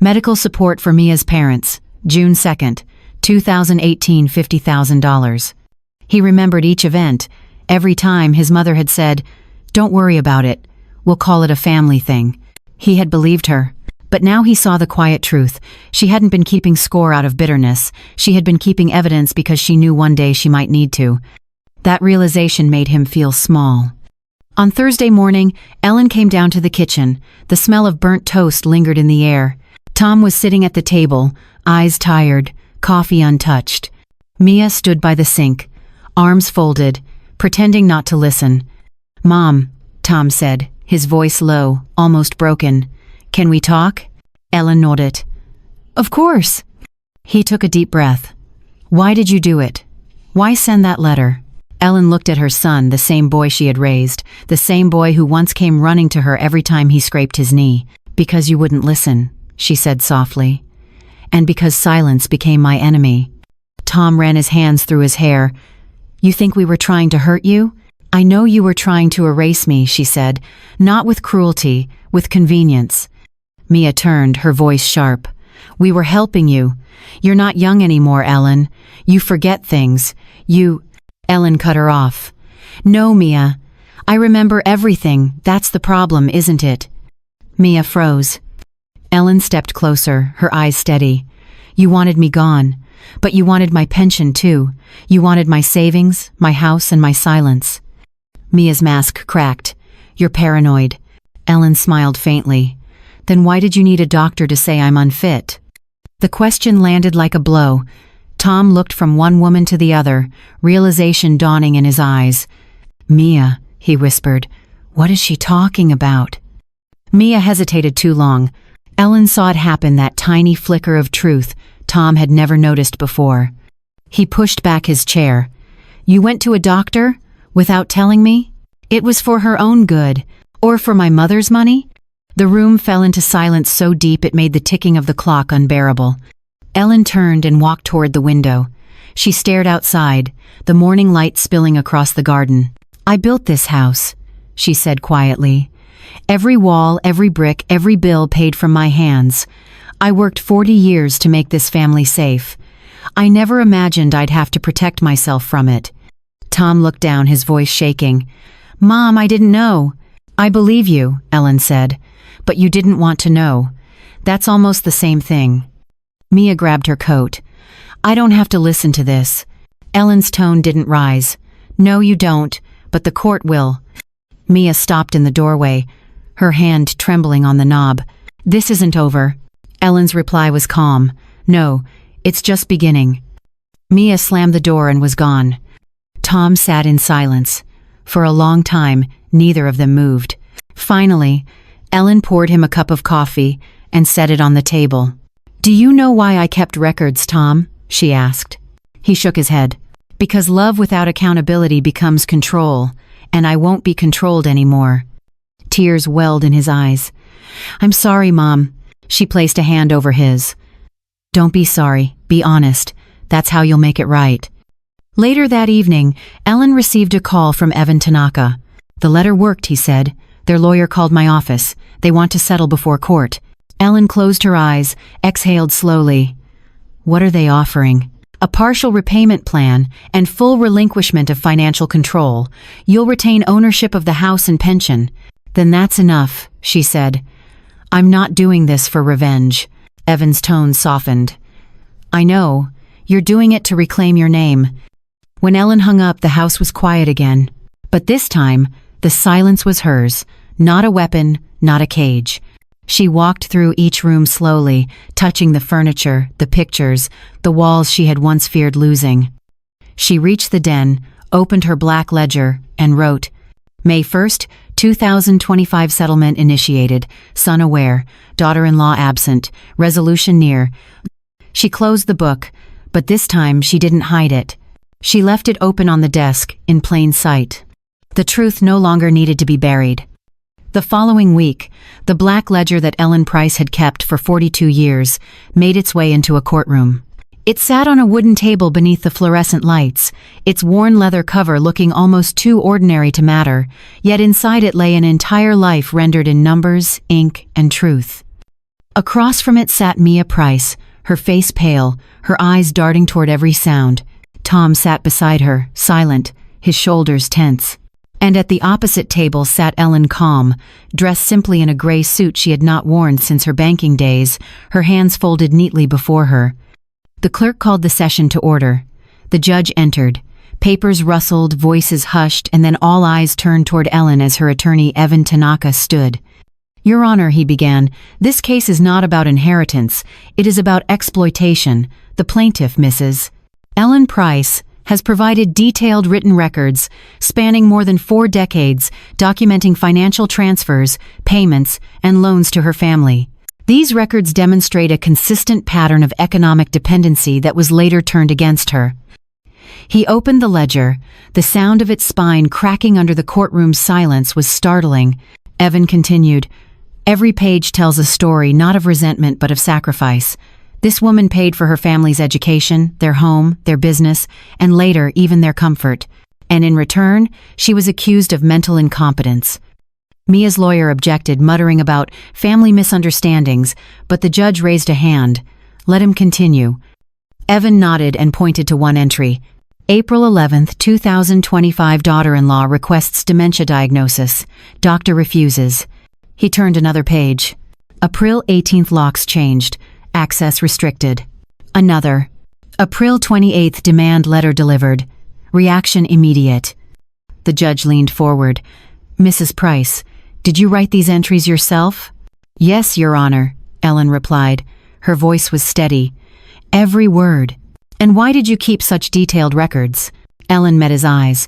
Medical support for Mia's parents, June 2nd, 2018, $50,000. He remembered each event. Every time his mother had said, "Don't worry about it. We'll call it a family thing." He had believed her. But now he saw the quiet truth. She hadn't been keeping score out of bitterness. She had been keeping evidence because she knew one day she might need to. That realization made him feel small. On Thursday morning, Ellen came down to the kitchen. The smell of burnt toast lingered in the air. Tom was sitting at the table, eyes tired, coffee untouched. Mia stood by the sink, arms folded, pretending not to listen. "Mom," Tom said, his voice low, almost broken. "Can we talk?" Ellen nodded. "Of course." He took a deep breath. "Why did you do it? Why send that letter?" Ellen looked at her son, the same boy she had raised, the same boy who once came running to her every time he scraped his knee. "Because you wouldn't listen," she said softly. "And because silence became my enemy." Tom ran his hands through his hair. "You think we were trying to hurt you?" "I know you were trying to erase me," she said. "Not with cruelty, with convenience." Mia turned, her voice sharp. "We were helping you. You're not young anymore, Ellen. You forget things. Ellen cut her off. "No, Mia. I remember everything. That's the problem, isn't it?" Mia froze. Ellen stepped closer, her eyes steady. "You wanted me gone. But you wanted my pension, too. You wanted my savings, my house, and my silence." Mia's mask cracked. "You're paranoid." Ellen smiled faintly. "Then why did you need a doctor to say I'm unfit?" The question landed like a blow. Tom looked from one woman to the other, realization dawning in his eyes. "Mia," he whispered, "what is she talking about?" Mia hesitated too long. Ellen saw it happen, that tiny flicker of truth Tom had never noticed before. He pushed back his chair. "You went to a doctor? Without telling me? It was for her own good, or for my mother's money?" The room fell into silence so deep it made the ticking of the clock unbearable. Ellen turned and walked toward the window. She stared outside, the morning light spilling across the garden. "I built this house," she said quietly. "Every wall, every brick, every bill paid from my hands. I worked 40 years to make this family safe. I never imagined I'd have to protect myself from it." Tom looked down, his voice shaking. "Mom, I didn't know." "I believe you," Ellen said. "But you didn't want to know. That's almost the same thing." Mia grabbed her coat. "I don't have to listen to this." Ellen's tone didn't rise. "No, you don't, but the court will." Mia stopped in the doorway, her hand trembling on the knob. "This isn't over." Ellen's reply was calm. "No, it's just beginning." Mia slammed the door and was gone. Tom sat in silence. For a long time, neither of them moved. Finally, Ellen poured him a cup of coffee and set it on the table. "Do you know why I kept records, Tom?" she asked. He shook his head. "Because love without accountability becomes control, and I won't be controlled anymore." Tears welled in his eyes. "I'm sorry, Mom." She placed a hand over his. "Don't be sorry, be honest. That's how you'll make it right." Later that evening, Ellen received a call from Evan Tanaka. "The letter worked," he said. "Their lawyer called my office. They want to settle before court." Ellen closed her eyes, exhaled slowly. "What are they offering?" "A partial repayment plan and full relinquishment of financial control. You'll retain ownership of the house and pension." "Then that's enough," she said. "I'm not doing this for revenge." Evan's tone softened. "I know. You're doing it to reclaim your name." When Ellen hung up, the house was quiet again. But this time, the silence was hers. Not a weapon, not a cage. She walked through each room slowly, touching the furniture, the pictures, the walls she had once feared losing. She reached the den, opened her black ledger, and wrote, May 1st, 2025 settlement initiated, son aware, daughter-in-law absent, resolution near. She closed the book, but this time she didn't hide it. She left it open on the desk, in plain sight. The truth no longer needed to be buried. The following week, the black ledger that Ellen Price had kept for 42 years made its way into a courtroom. It sat on a wooden table beneath the fluorescent lights, its worn leather cover looking almost too ordinary to matter, yet inside it lay an entire life rendered in numbers, ink, and truth. Across from it sat Mia Price, her face pale, her eyes darting toward every sound. Tom sat beside her, silent, his shoulders tense. And at the opposite table sat Ellen calm, dressed simply in a gray suit she had not worn since her banking days, her hands folded neatly before her. The clerk called the session to order. The judge entered. Papers rustled, voices hushed, and then all eyes turned toward Ellen as her attorney Evan Tanaka stood. "Your Honor," he began, "this case is not about inheritance. It is about exploitation. The plaintiff, Mrs. Ellen Price, has provided detailed written records spanning more than 4 decades, documenting financial transfers, payments, and loans to her family. These records demonstrate a consistent pattern of economic dependency that was later turned against her." He opened the ledger. The sound of its spine cracking under the courtroom's silence was startling. Evan continued, "Every page tells a story not of resentment but of sacrifice. This woman paid for her family's education, their home, their business, and later even their comfort. And in return, she was accused of mental incompetence." Mia's lawyer objected, muttering about family misunderstandings, but the judge raised a hand. "Let him continue." Evan nodded and pointed to one entry. "April 11, 2025, daughter-in-law requests dementia diagnosis. Doctor refuses." He turned another page. "April 18th, locks changed. Access restricted." Another. "April 28th, demand letter delivered. Reaction immediate." The judge leaned forward. "Mrs. Price, did you write these entries yourself?" "Yes, Your Honor," Ellen replied. Her voice was steady. "Every word. And why did you keep such detailed records?" Ellen met his eyes.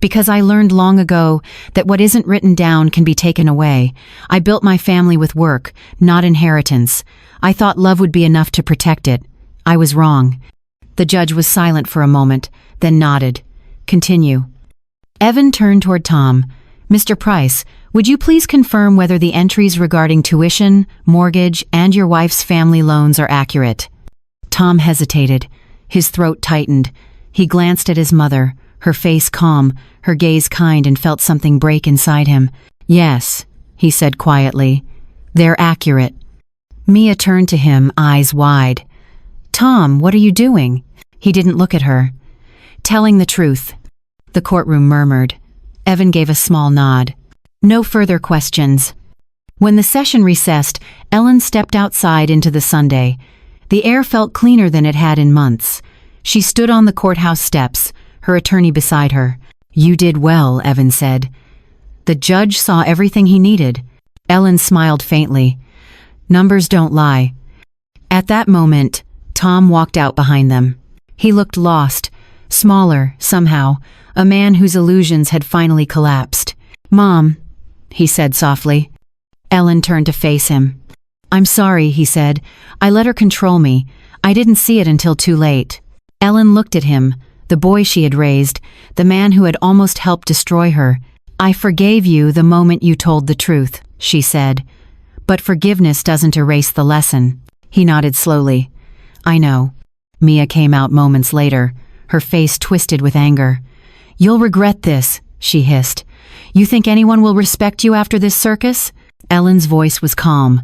"Because I learned long ago that what isn't written down can be taken away. I built my family with work, not inheritance. I thought love would be enough to protect it. I was wrong." The judge was silent for a moment, then nodded. "Continue." Evan turned toward Tom. "Mr. Price, would you please confirm whether the entries regarding tuition, mortgage, and your wife's family loans are accurate?" Tom hesitated. His throat tightened. He glanced at his mother, her face calm, her gaze kind, and felt something break inside him. "Yes," he said quietly. "They're accurate." Mia turned to him, eyes wide. "Tom, what are you doing?" He didn't look at her. "Telling the truth." The courtroom murmured. Evan gave a small nod. No further questions. When the session recessed, Ellen stepped outside into the Sunday. The air felt cleaner than it had in months. She stood on the courthouse steps, her attorney beside her. "You did well," Evan said. The judge saw everything he needed. Ellen smiled faintly. "Numbers don't lie." At that moment, Tom walked out behind them. He looked lost, smaller, somehow, a man whose illusions had finally collapsed. "Mom," he said softly. Ellen turned to face him. "I'm sorry," he said. "I let her control me. I didn't see it until too late." Ellen looked at him, the boy she had raised, the man who had almost helped destroy her. "I forgave you the moment you told the truth," she said. "But forgiveness doesn't erase the lesson." He nodded slowly. "I know." Mia came out moments later, her face twisted with anger. "You'll regret this," she hissed. "You think anyone will respect you after this circus?" Ellen's voice was calm.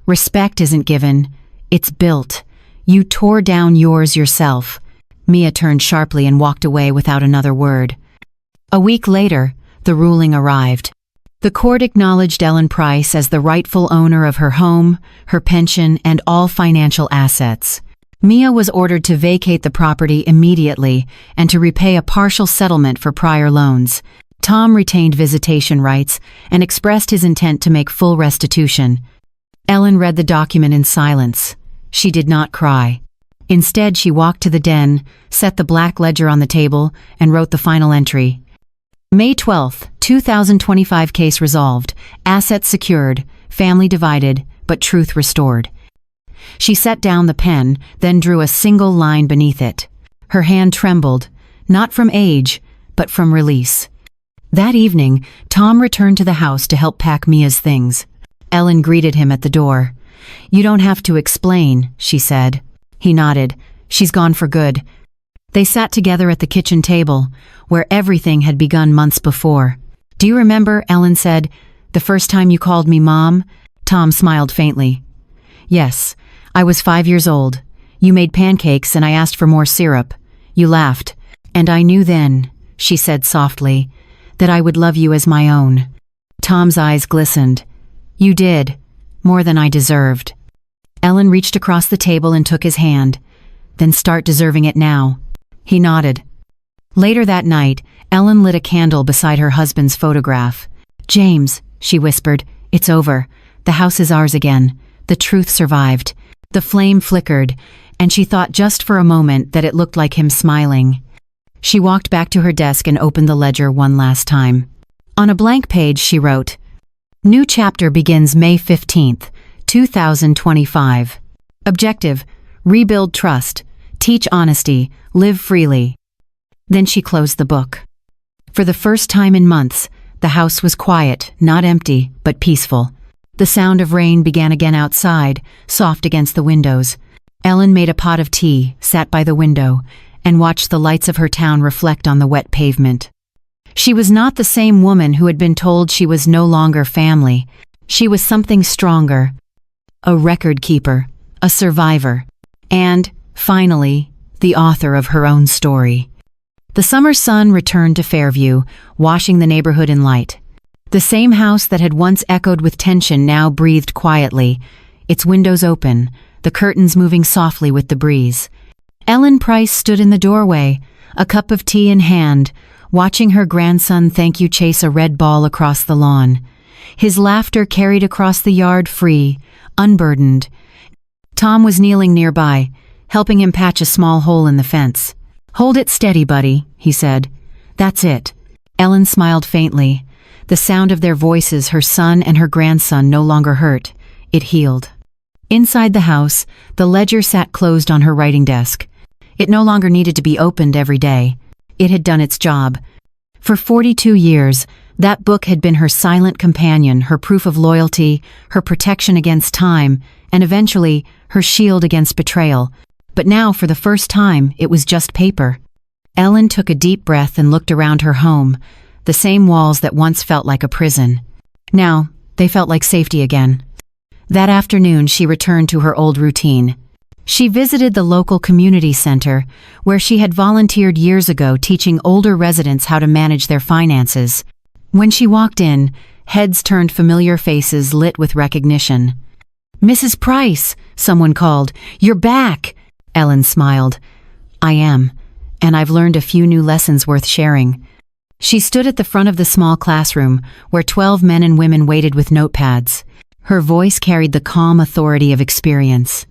"Respect isn't given, it's built. You tore down yours yourself." Mia turned sharply and walked away without another word. A week later, the ruling arrived. The court acknowledged Ellen Price as the rightful owner of her home, her pension, and all financial assets. Mia was ordered to vacate the property immediately and to repay a partial settlement for prior loans. Tom retained visitation rights and expressed his intent to make full restitution. Ellen read the document in silence. She did not cry. Instead, she walked to the den, set the black ledger on the table, and wrote the final entry. May 12, 2025, case resolved, assets secured, family divided, but truth restored. She set down the pen, then drew a single line beneath it. Her hand trembled, not from age, but from release. That evening, Tom returned to the house to help pack Mia's things. Ellen greeted him at the door. "You don't have to explain," she said. He nodded. "She's gone for good." They sat together at the kitchen table, where everything had begun months before. "Do you remember," Ellen said, "the first time you called me Mom?" Tom smiled faintly. "Yes, I was 5 years old. You made pancakes and I asked for more syrup. You laughed. And I knew then," she said softly, "that I would love you as my own." Tom's eyes glistened. "You did, more than I deserved." Ellen reached across the table and took his hand. "Then start deserving it now." He nodded. Later that night, Ellen lit a candle beside her husband's photograph. "James," she whispered, "it's over. The house is ours again. The truth survived." The flame flickered, and she thought just for a moment that it looked like him smiling. She walked back to her desk and opened the ledger one last time. On a blank page, she wrote, "New chapter begins May 15th, 2025. Objective: rebuild trust, teach honesty, live freely." Then she closed the book. For the first time in months, the house was quiet, not empty, but peaceful. The sound of rain began again outside, soft against the windows. Ellen made a pot of tea, sat by the window, and watched the lights of her town reflect on the wet pavement. She was not the same woman who had been told she was no longer family. She was something stronger. A record keeper, a survivor, and, finally, the author of her own story. The summer sun returned to Fairview, washing the neighborhood in light. The same house that had once echoed with tension now breathed quietly, its windows open, the curtains moving softly with the breeze. Ellen Price stood in the doorway, a cup of tea in hand, watching her grandson thank you chase a red ball across the lawn. His laughter carried across the yard free, unburdened. Tom was kneeling nearby, helping him patch a small hole in the fence. "Hold it steady, buddy," he said. "That's it." Ellen smiled faintly. The sound of their voices, her son and her grandson, no longer hurt. It healed. Inside the house, the ledger sat closed on her writing desk. It no longer needed to be opened every day. It had done its job. For 42 years, that book had been her silent companion, her proof of loyalty, her protection against time, and eventually, her shield against betrayal. But now, for the first time, it was just paper. Ellen took a deep breath and looked around her home, the same walls that once felt like a prison. Now, they felt like safety again. That afternoon, she returned to her old routine. She visited the local community center, where she had volunteered years ago teaching older residents how to manage their finances. When she walked in, heads turned, familiar faces lit with recognition. "Mrs. Price," someone called. "You're back." Ellen smiled. "I am, and I've learned a few new lessons worth sharing." She stood at the front of the small classroom, where 12 men and women waited with notepads. Her voice carried the calm authority of experience.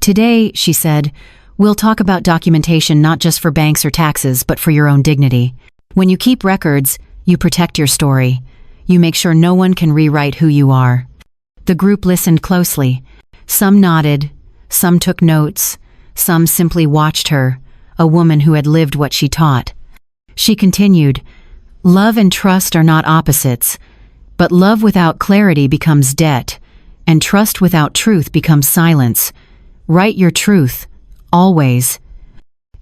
"Today," she said, "we'll talk about documentation not just for banks or taxes, but for your own dignity. When you keep records, you protect your story. You make sure no one can rewrite who you are." The group listened closely. Some nodded, some took notes, some simply watched her, a woman who had lived what she taught. She continued, "Love and trust are not opposites, but love without clarity becomes debt, and trust without truth becomes silence. Write your truth, always."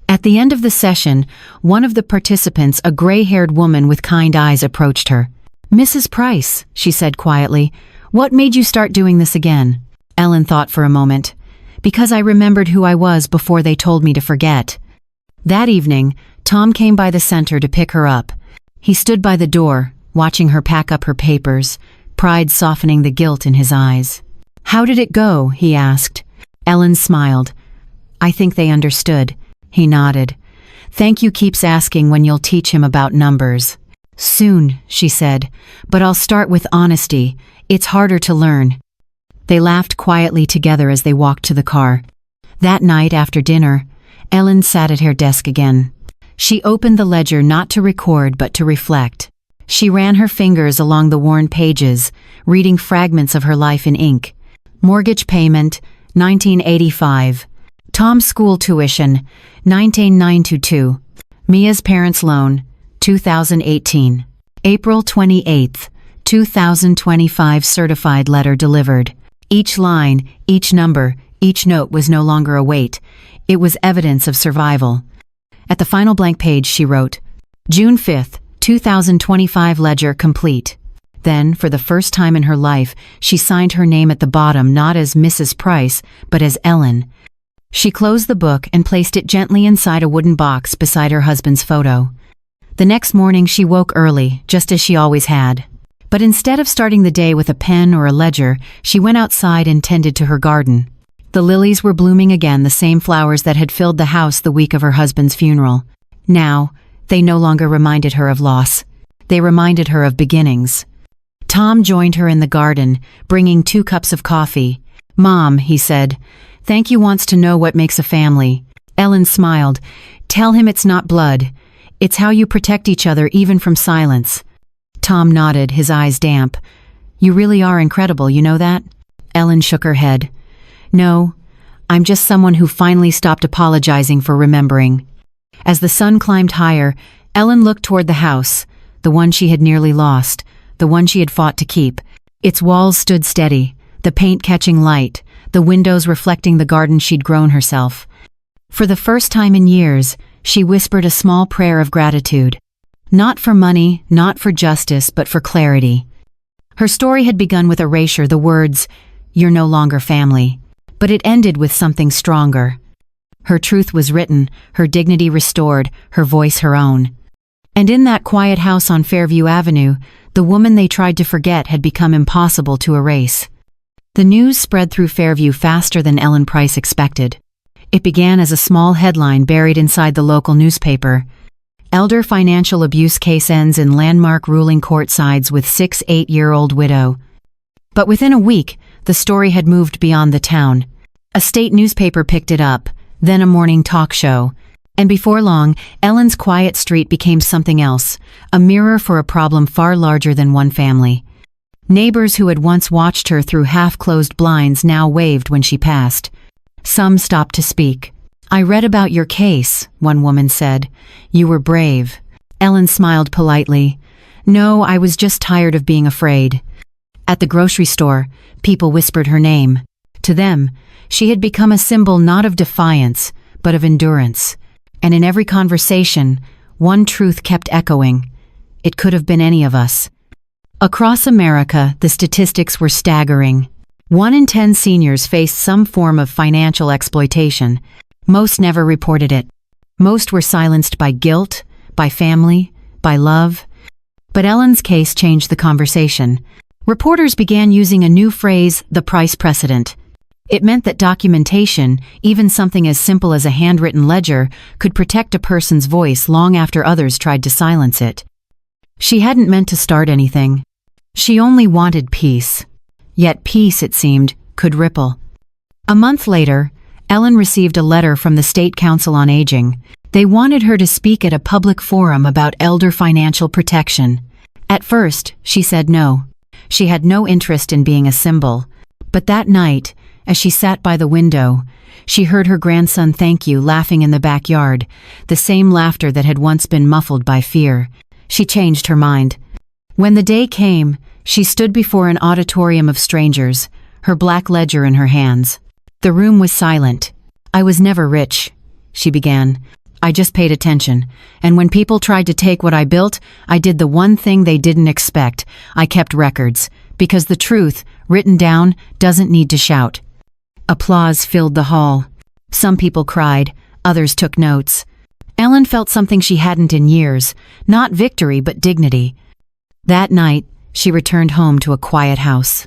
At the end of the session, one of the participants, a gray-haired woman with kind eyes, approached her. "Mrs. Price," she said quietly, "what made you start doing this again?" Ellen thought for a moment. "Because I remembered who I was before they told me to forget." That evening, Tom came by the center to pick her up. He stood by the door, watching her pack up her papers, pride softening the guilt in his eyes. "How did it go?" he asked. Ellen smiled. "I think they understood." He nodded. "Thank you keeps asking when you'll teach him about numbers." "Soon," she said, "but I'll start with honesty. It's harder to learn." They laughed quietly together as they walked to the car. That night after dinner, Ellen sat at her desk again. She opened the ledger not to record but to reflect. She ran her fingers along the worn pages, reading fragments of her life in ink. Mortgage payment, 1985. Tom's school tuition, 19922. Mia's parents' loan, 2018. April 28th, 2025 certified letter delivered. Each line, each number, each note was no longer a weight. It was evidence of survival. At the final blank page she wrote, June 5th, 2025 ledger complete. Then, for the first time in her life, she signed her name at the bottom not as Mrs. Price, but as Ellen. She closed the book and placed it gently inside a wooden box beside her husband's photo. The next morning she woke early, just as she always had. But instead of starting the day with a pen or a ledger, she went outside and tended to her garden. The lilies were blooming again, the same flowers that had filled the house the week of her husband's funeral. Now, they no longer reminded her of loss. They reminded her of beginnings. Tom joined her in the garden, bringing 2 cups of coffee. "Mom," he said, "Thank you wants to know what makes a family." Ellen smiled. "Tell him it's not blood. It's how you protect each other even from silence." Tom nodded, his eyes damp. "You really are incredible, you know that?" Ellen shook her head. "No, I'm just someone who finally stopped apologizing for remembering." As the sun climbed higher, Ellen looked toward the house, the one she had nearly lost, the one she had fought to keep. Its walls stood steady, the paint catching light, the windows reflecting the garden she'd grown herself. For the first time in years, she whispered a small prayer of gratitude. Not for money, not for justice, but for clarity. Her story had begun with erasure, the words, "You're no longer family." But it ended with something stronger. Her truth was written, her dignity restored, her voice her own. And in that quiet house on Fairview Avenue, the woman they tried to forget had become impossible to erase. The news spread through Fairview faster than Ellen Price expected. It began as a small headline buried inside the local newspaper. Elder financial abuse case ends in landmark ruling court sides with 6-8-year-old widow. But within a week, the story had moved beyond the town. A state newspaper picked it up, then a morning talk show. And before long, Ellen's quiet street became something else, a mirror for a problem far larger than one family. Neighbors who had once watched her through half-closed blinds now waved when she passed. Some stopped to speak. "I read about your case," one woman said. "You were brave." Ellen smiled politely. "No, I was just tired of being afraid." At the grocery store, people whispered her name. To them, she had become a symbol not of defiance, but of endurance. And in every conversation, one truth kept echoing. It could have been any of us. Across America, the statistics were staggering. 1 in 10 seniors faced some form of financial exploitation. Most never reported it. Most were silenced by guilt, by family, by love. But Ellen's case changed the conversation. Reporters began using a new phrase, the Price precedent. It meant that documentation, even something as simple as a handwritten ledger, could protect a person's voice long after others tried to silence it. She hadn't meant to start anything. She only wanted peace. Yet peace, it seemed, could ripple. A month later, Ellen received a letter from the State Council on Aging. They wanted her to speak at a public forum about elder financial protection. At first, she said no. She had no interest in being a symbol. But that night, as she sat by the window, she heard her grandson thank you laughing in the backyard, the same laughter that had once been muffled by fear. She changed her mind. When the day came, she stood before an auditorium of strangers, her black ledger in her hands. The room was silent. "I was never rich," she began. "I just paid attention. And when people tried to take what I built, I did the one thing they didn't expect. I kept records. Because the truth, written down, doesn't need to shout." Applause filled the hall. Some people cried, others took notes. Ellen felt something she hadn't in years, not victory but dignity. That night, she returned home to a quiet house.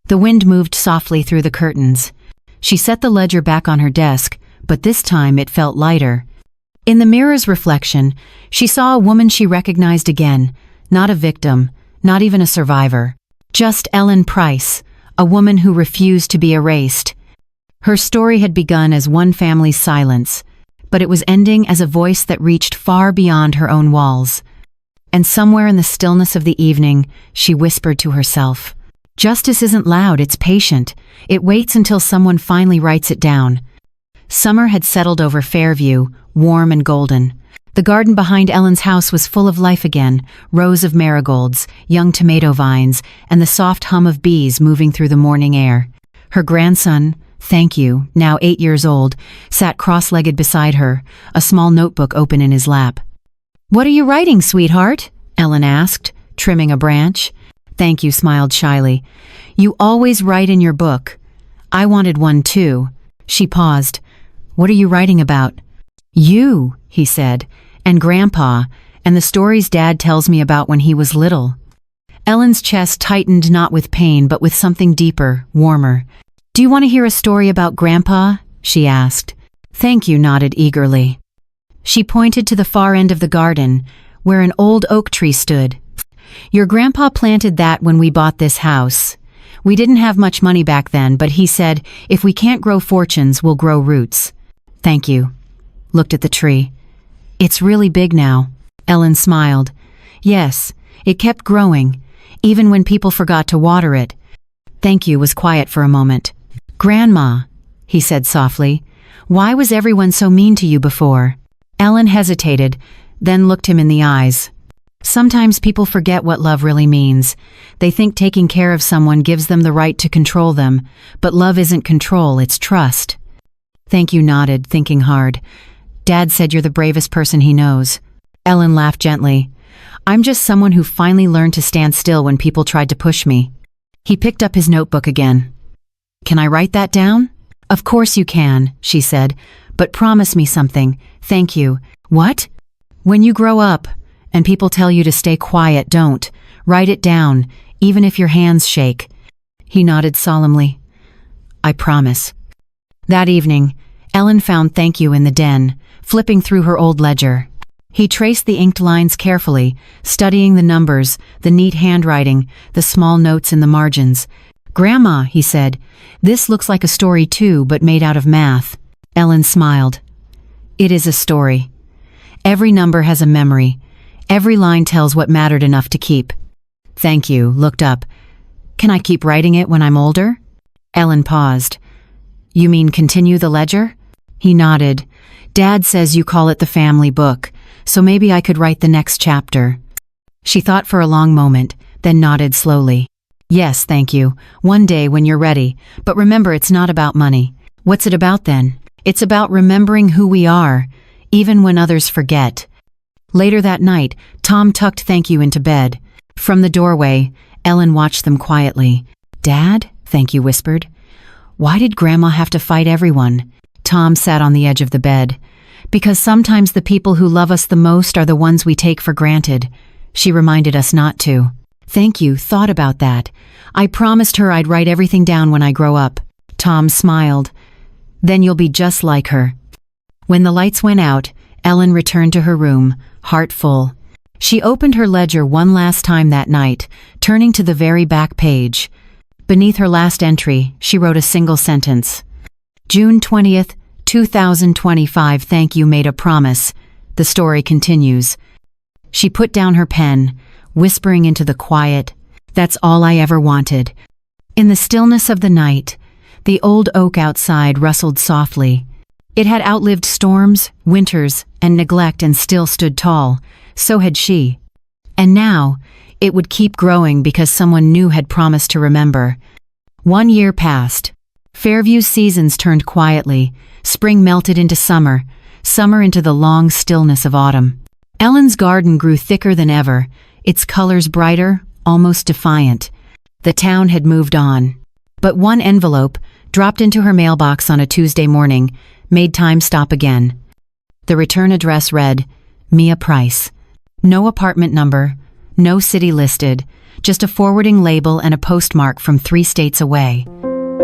The wind moved softly through the curtains. She set the ledger back on her desk, but this time it felt lighter. In the mirror's reflection, she saw a woman she recognized again, not a victim, not even a survivor. Just Ellen Price, a woman who refused to be erased. Her story had begun as one family's silence, but it was ending as a voice that reached far beyond her own walls. And somewhere in the stillness of the evening, she whispered to herself, "Justice isn't loud, it's patient. It waits until someone finally writes it down." Summer had settled over Fairview, warm and golden. The garden behind Ellen's house was full of life again, rows of marigolds, young tomato vines, and the soft hum of bees moving through the morning air. Her grandson, Thank You, now 8 years old, sat cross-legged beside her, a small notebook open in his lap. "What are you writing, sweetheart?" Ellen asked, trimming a branch. Thank You smiled shyly. "You always write in your book. I wanted one too." She paused. "What are you writing about?" "You," he said, "and Grandpa, and the stories Dad tells me about when he was little." Ellen's chest tightened not with pain but with something deeper, warmer. "Do you want to hear a story about Grandpa?" she asked. Thank You nodded eagerly. She pointed to the far end of the garden, where an old oak tree stood. "Your grandpa planted that when we bought this house. We didn't have much money back then, but he said, if we can't grow fortunes, we'll grow roots." Thank You looked at the tree. "It's really big now." Ellen smiled. "Yes, it kept growing, even when people forgot to water it." Thank You was quiet for a moment. "Grandma," he said softly, "why was everyone so mean to you before?" Ellen hesitated, then looked him in the eyes. "Sometimes people forget what love really means. They think taking care of someone gives them the right to control them, but love isn't control, it's trust." Thank You nodded, thinking hard. "Dad said you're the bravest person he knows." Ellen laughed gently. "I'm just someone who finally learned to stand still when people tried to push me." He picked up his notebook again. "Can I write that down?" "Of course you can," she said, "but promise me something." Thank You. "What?" "When you grow up, and people tell you to stay quiet, don't. Write it down, even if your hands shake." He nodded solemnly. "I promise." That evening, Ellen found Thank You in the den, flipping through her old ledger. He traced the inked lines carefully, studying the numbers, the neat handwriting, the small notes in the margins. "Grandma," he said, "this looks like a story too, but made out of math." Ellen smiled. "It is a story. Every number has a memory. Every line tells what mattered enough to keep." Thank You looked up. "Can I keep writing it when I'm older?" Ellen paused. "You mean continue the ledger?" He nodded. "Dad says you call it the family book, so maybe I could write the next chapter." She thought for a long moment, then nodded slowly. "Yes, thank you. One day when you're ready. But remember, it's not about money." "What's it about then?" "It's about remembering who we are, even when others forget." Later that night, Tom tucked Thank You into bed. From the doorway, Ellen watched them quietly. "Dad?" Thank You whispered. "Why did Grandma have to fight everyone?" Tom sat on the edge of the bed. "Because sometimes the people who love us the most are the ones we take for granted." She reminded us not to. Thank You thought about that. "I promised her I'd write everything down when I grow up." Tom smiled. "Then you'll be just like her." When the lights went out, Ellen returned to her room, heart full. She opened her ledger one last time that night, turning to the very back page. Beneath her last entry, she wrote a single sentence. June 20th, 2025. Thank You made a promise. The story continues. She put down her pen, whispering into the quiet, "That's all I ever wanted." In the stillness of the night, the old oak outside rustled softly. It had outlived storms, winters, and neglect and still stood tall. So had she. And now, it would keep growing because someone new had promised to remember. 1 year passed. Fairview's seasons turned quietly. Spring melted into summer, summer into the long stillness of autumn. Ellen's garden grew thicker than ever, its colors brighter, almost defiant. The town had moved on. But one envelope, dropped into her mailbox on a Tuesday morning, made time stop again. The return address read, Mia Price. No apartment number, no city listed, just a forwarding label and a postmark from 3 states away.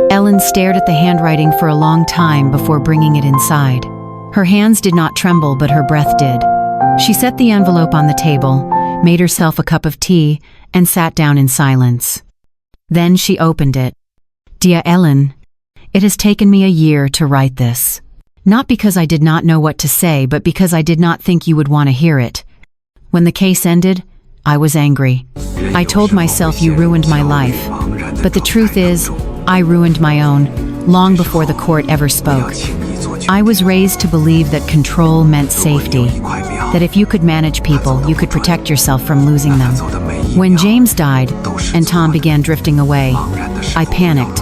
Ellen stared at the handwriting for a long time before bringing it inside. Her hands did not tremble, but her breath did. She set the envelope on the table, made herself a cup of tea, and sat down in silence. Then she opened it. Dear Ellen, it has taken me a year to write this. Not because I did not know what to say, but because I did not think you would want to hear it. When the case ended, I was angry. I told myself you ruined my life. But the truth is, I ruined my own, long before the court ever spoke. I was raised to believe that control meant safety, that if you could manage people, you could protect yourself from losing them. When James died and Tom began drifting away, I panicked.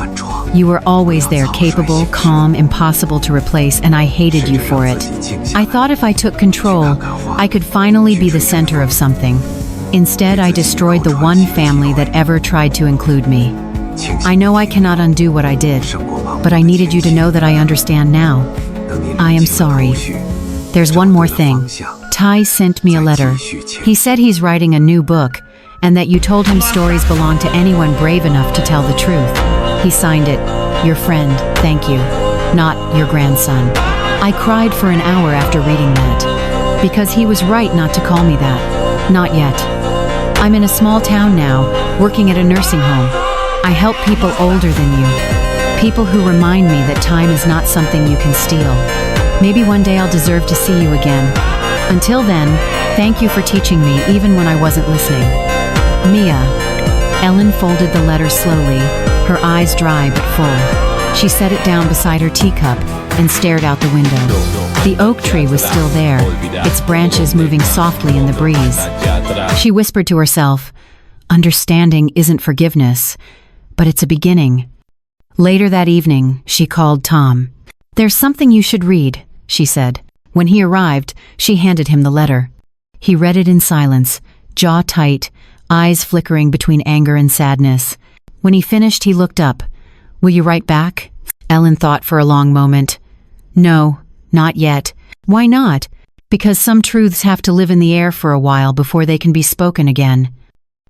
You were always there, capable, calm, impossible to replace, and I hated you for it. I thought if I took control, I could finally be the center of something. Instead, I destroyed the one family that ever tried to include me. I know I cannot undo what I did, but I needed you to know that I understand now. I am sorry. There's one more thing. Ty sent me a letter. He said he's writing a new book, and that you told him stories belong to anyone brave enough to tell the truth. He signed it, your friend, thank you, not your grandson. I cried for an hour after reading that, because he was right not to call me that. Not yet. I'm in a small town now, working at a nursing home. I help people older than you, people who remind me that time is not something you can steal. Maybe one day I'll deserve to see you again. Until then, thank you for teaching me even when I wasn't listening. Mia. Ellen folded the letter slowly, her eyes dry but full. She set it down beside her teacup and stared out the window. The oak tree was still there, its branches moving softly in the breeze. She whispered to herself, "Understanding isn't forgiveness, but it's a beginning." Later that evening, she called Tom. "There's something you should read," she said. When he arrived, she handed him the letter. He read it in silence, jaw tight, eyes flickering between anger and sadness. When he finished, he looked up. "Will you write back?" Ellen thought for a long moment. "No, not yet." "Why not?" "Because some truths have to live in the air for a while before they can be spoken again."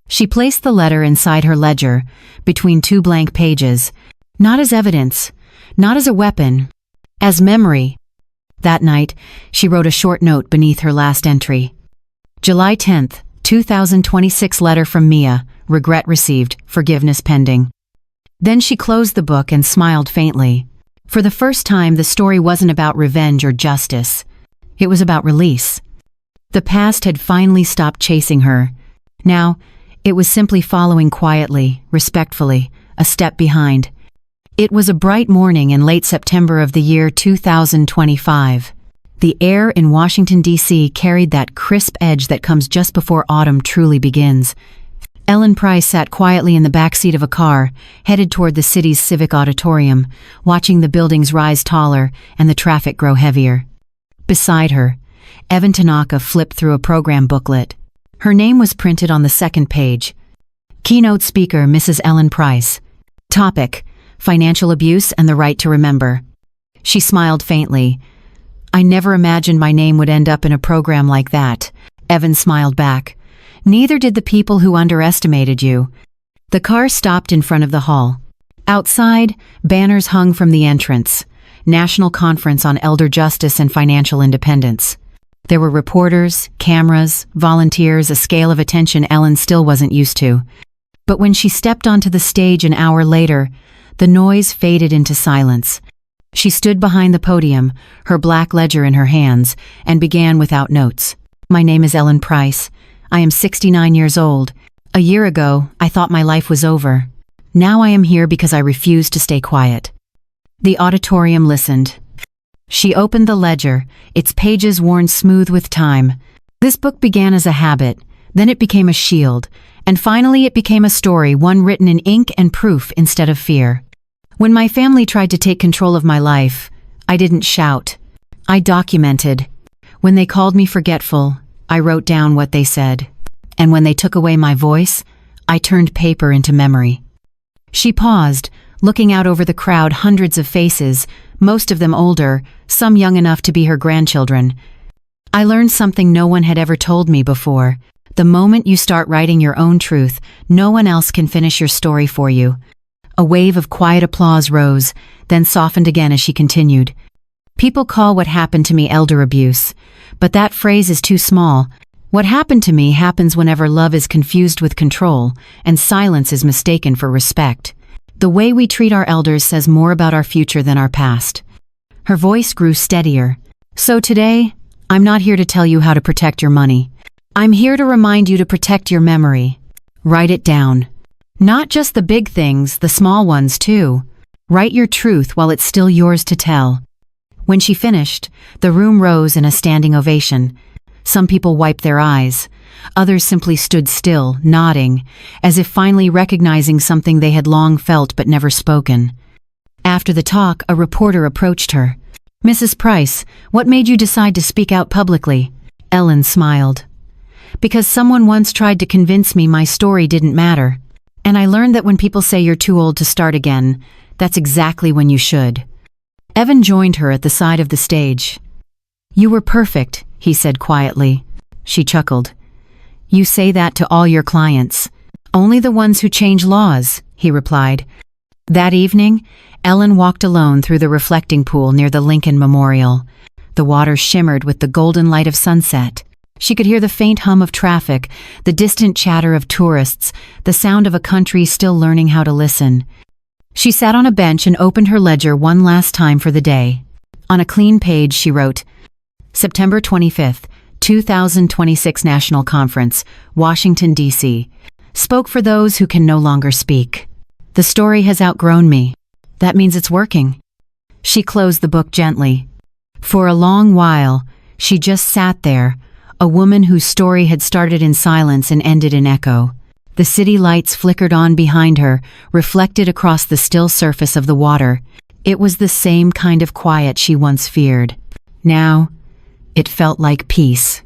She placed the letter inside her ledger, between two blank pages, not as evidence, not as a weapon, as memory. That night, she wrote a short note beneath her last entry. July 10th, 2026 letter from Mia, regret received, forgiveness pending. Then she closed the book and smiled faintly. For the first time, the story wasn't about revenge or justice. It was about release. The past had finally stopped chasing her. Now, it was simply following quietly, respectfully, a step behind. It was a bright morning in late September of the year 2025. The air in Washington, D.C. carried that crisp edge that comes just before autumn truly begins. Ellen Price sat quietly in the backseat of a car, headed toward the city's civic auditorium, watching the buildings rise taller and the traffic grow heavier. Beside her, Evan Tanaka flipped through a program booklet. Her name was printed on the second page. Keynote speaker Mrs. Ellen Price. Topic: Financial abuse and the right to remember. She smiled faintly. "I never imagined my name would end up in a program like that." Evan smiled back. "Neither did the people who underestimated you." The car stopped in front of the hall. Outside, banners hung from the entrance. National Conference on Elder Justice and Financial Independence. There were reporters, cameras, volunteers, a scale of attention Ellen still wasn't used to. But when she stepped onto the stage an hour later, the noise faded into silence. She stood behind the podium, her black ledger in her hands, and began without notes. "My name is Ellen Price. I am 69 years old. A year ago, I thought my life was over. Now I am here because I refuse to stay quiet." The auditorium listened. She opened the ledger, its pages worn smooth with time. This book began as a habit, then it became a shield, and finally it became a story, one written in ink and proof instead of fear. "When my family tried to take control of my life, I didn't shout. I documented. When they called me forgetful, I wrote down what they said. And when they took away my voice, I turned paper into memory." She paused, looking out over the crowd, hundreds of faces, most of them older, some young enough to be her grandchildren. "I learned something no one had ever told me before. The moment you start writing your own truth, no one else can finish your story for you." A wave of quiet applause rose, then softened again as she continued. "People call what happened to me elder abuse, but that phrase is too small. What happened to me happens whenever love is confused with control, and silence is mistaken for respect. The way we treat our elders says more about our future than our past." Her voice grew steadier. "So today, I'm not here to tell you how to protect your money. I'm here to remind you to protect your memory. Write it down. Not just the big things, the small ones too. Write your truth while it's still yours to tell. When she finished, the room rose in a standing ovation. Some people wiped their eyes. Others simply stood still, nodding, as if finally recognizing something they had long felt but never spoken. After the talk, a reporter approached her. "Mrs. Price, what made you decide to speak out publicly?" Ellen smiled. "Because someone once tried to convince me my story didn't matter. And I learned that when people say you're too old to start again, that's exactly when you should." Evan joined her at the side of the stage. "You were perfect," he said quietly. She chuckled. "You say that to all your clients. Only the ones who change laws," he replied. That evening, Ellen walked alone through the reflecting pool near the Lincoln Memorial. The water shimmered with the golden light of sunset. She could hear the faint hum of traffic, the distant chatter of tourists, the sound of a country still learning how to listen. She sat on a bench and opened her ledger one last time for the day. On a clean page, she wrote, September 25th, 2026 National Conference, Washington, D.C. Spoke for those who can no longer speak. The story has outgrown me. That means it's working. She closed the book gently. For a long while, she just sat there, a woman whose story had started in silence and ended in echo. The city lights flickered on behind her, reflected across the still surface of the water. It was the same kind of quiet she once feared. Now, it felt like peace.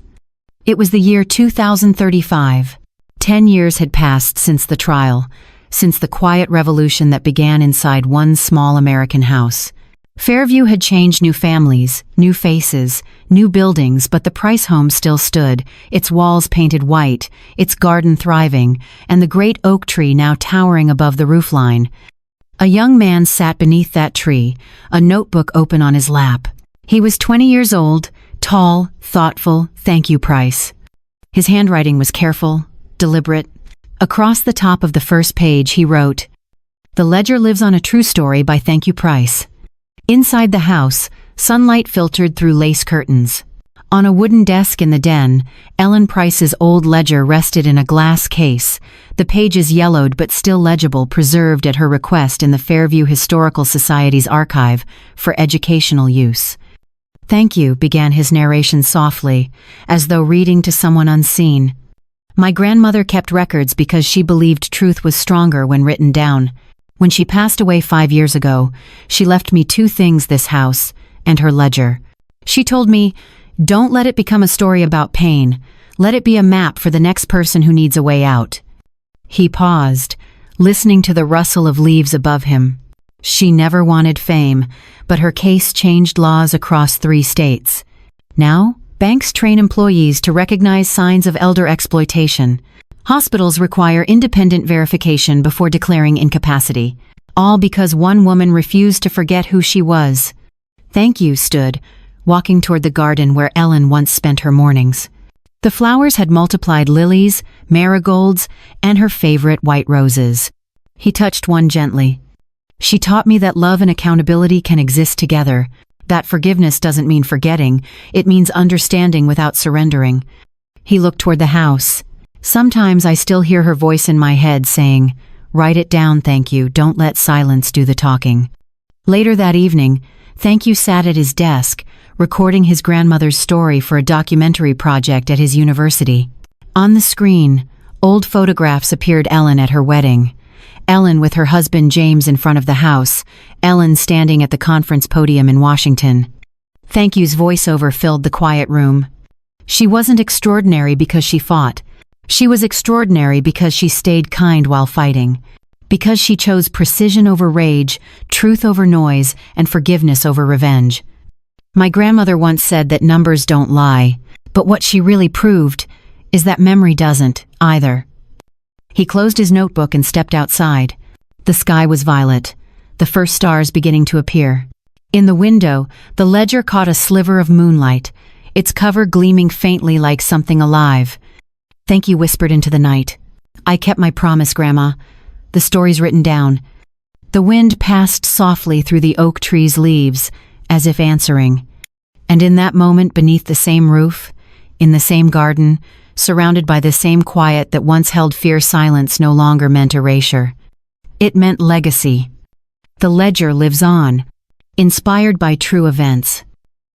It was the year 2035. 10 years had passed since the trial, since the quiet revolution that began inside one small American house. Fairview had changed, new families, new faces, new buildings, but the Price home still stood, its walls painted white, its garden thriving, and the great oak tree now towering above the roofline. A young man sat beneath that tree, a notebook open on his lap. He was 20 years old, tall, thoughtful. "Thank you, Price." His handwriting was careful, deliberate. Across the top of the first page he wrote, "The ledger lives on a true story by Thank You, Price." Inside the house, sunlight filtered through lace curtains. On a wooden desk in the den, Ellen Price's old ledger rested in a glass case, the pages yellowed but still legible, preserved at her request in the Fairview Historical Society's archive for educational use. "Thank you," began his narration softly, as though reading to someone unseen. "My grandmother kept records because she believed truth was stronger when written down. When she passed away 5 years ago, she left me 2 things: this house and her ledger. She told me, don't let it become a story about pain. Let it be a map for the next person who needs a way out." He paused, listening to the rustle of leaves above him. She never wanted fame, but her case changed laws across 3 states. Now, banks train employees to recognize signs of elder exploitation. Hospitals require independent verification before declaring incapacity, all because one woman refused to forget who she was. Thank You stood, walking toward the garden where Ellen once spent her mornings. The flowers had multiplied: lilies, marigolds, and her favorite white roses. He touched one gently. "She taught me that love and accountability can exist together, that forgiveness doesn't mean forgetting, it means understanding without surrendering." He looked toward the house. "Sometimes I still hear her voice in my head saying, 'Write it down, Thank You, don't let silence do the talking.'" Later that evening, Thank You sat at his desk, recording his grandmother's story for a documentary project at his university. On the screen, old photographs appeared: Ellen at her wedding, Ellen with her husband James in front of the house, Ellen standing at the conference podium in Washington. Thank You's voiceover filled the quiet room. She wasn't extraordinary because she fought. She was extraordinary because she stayed kind while fighting. Because she chose precision over rage, truth over noise, and forgiveness over revenge. My grandmother once said that numbers don't lie, but what she really proved is that memory doesn't, either. He closed his notebook and stepped outside. The sky was violet, the first stars beginning to appear. In the window, the ledger caught a sliver of moonlight, its cover gleaming faintly like something alive. Thank You whispered into the night. "I kept my promise, Grandma. The story's written down." The wind passed softly through the oak tree's leaves, as if answering. And in that moment, beneath the same roof, in the same garden, surrounded by the same quiet that once held fear, silence no longer meant erasure. It meant legacy. The ledger lives on, inspired by true events,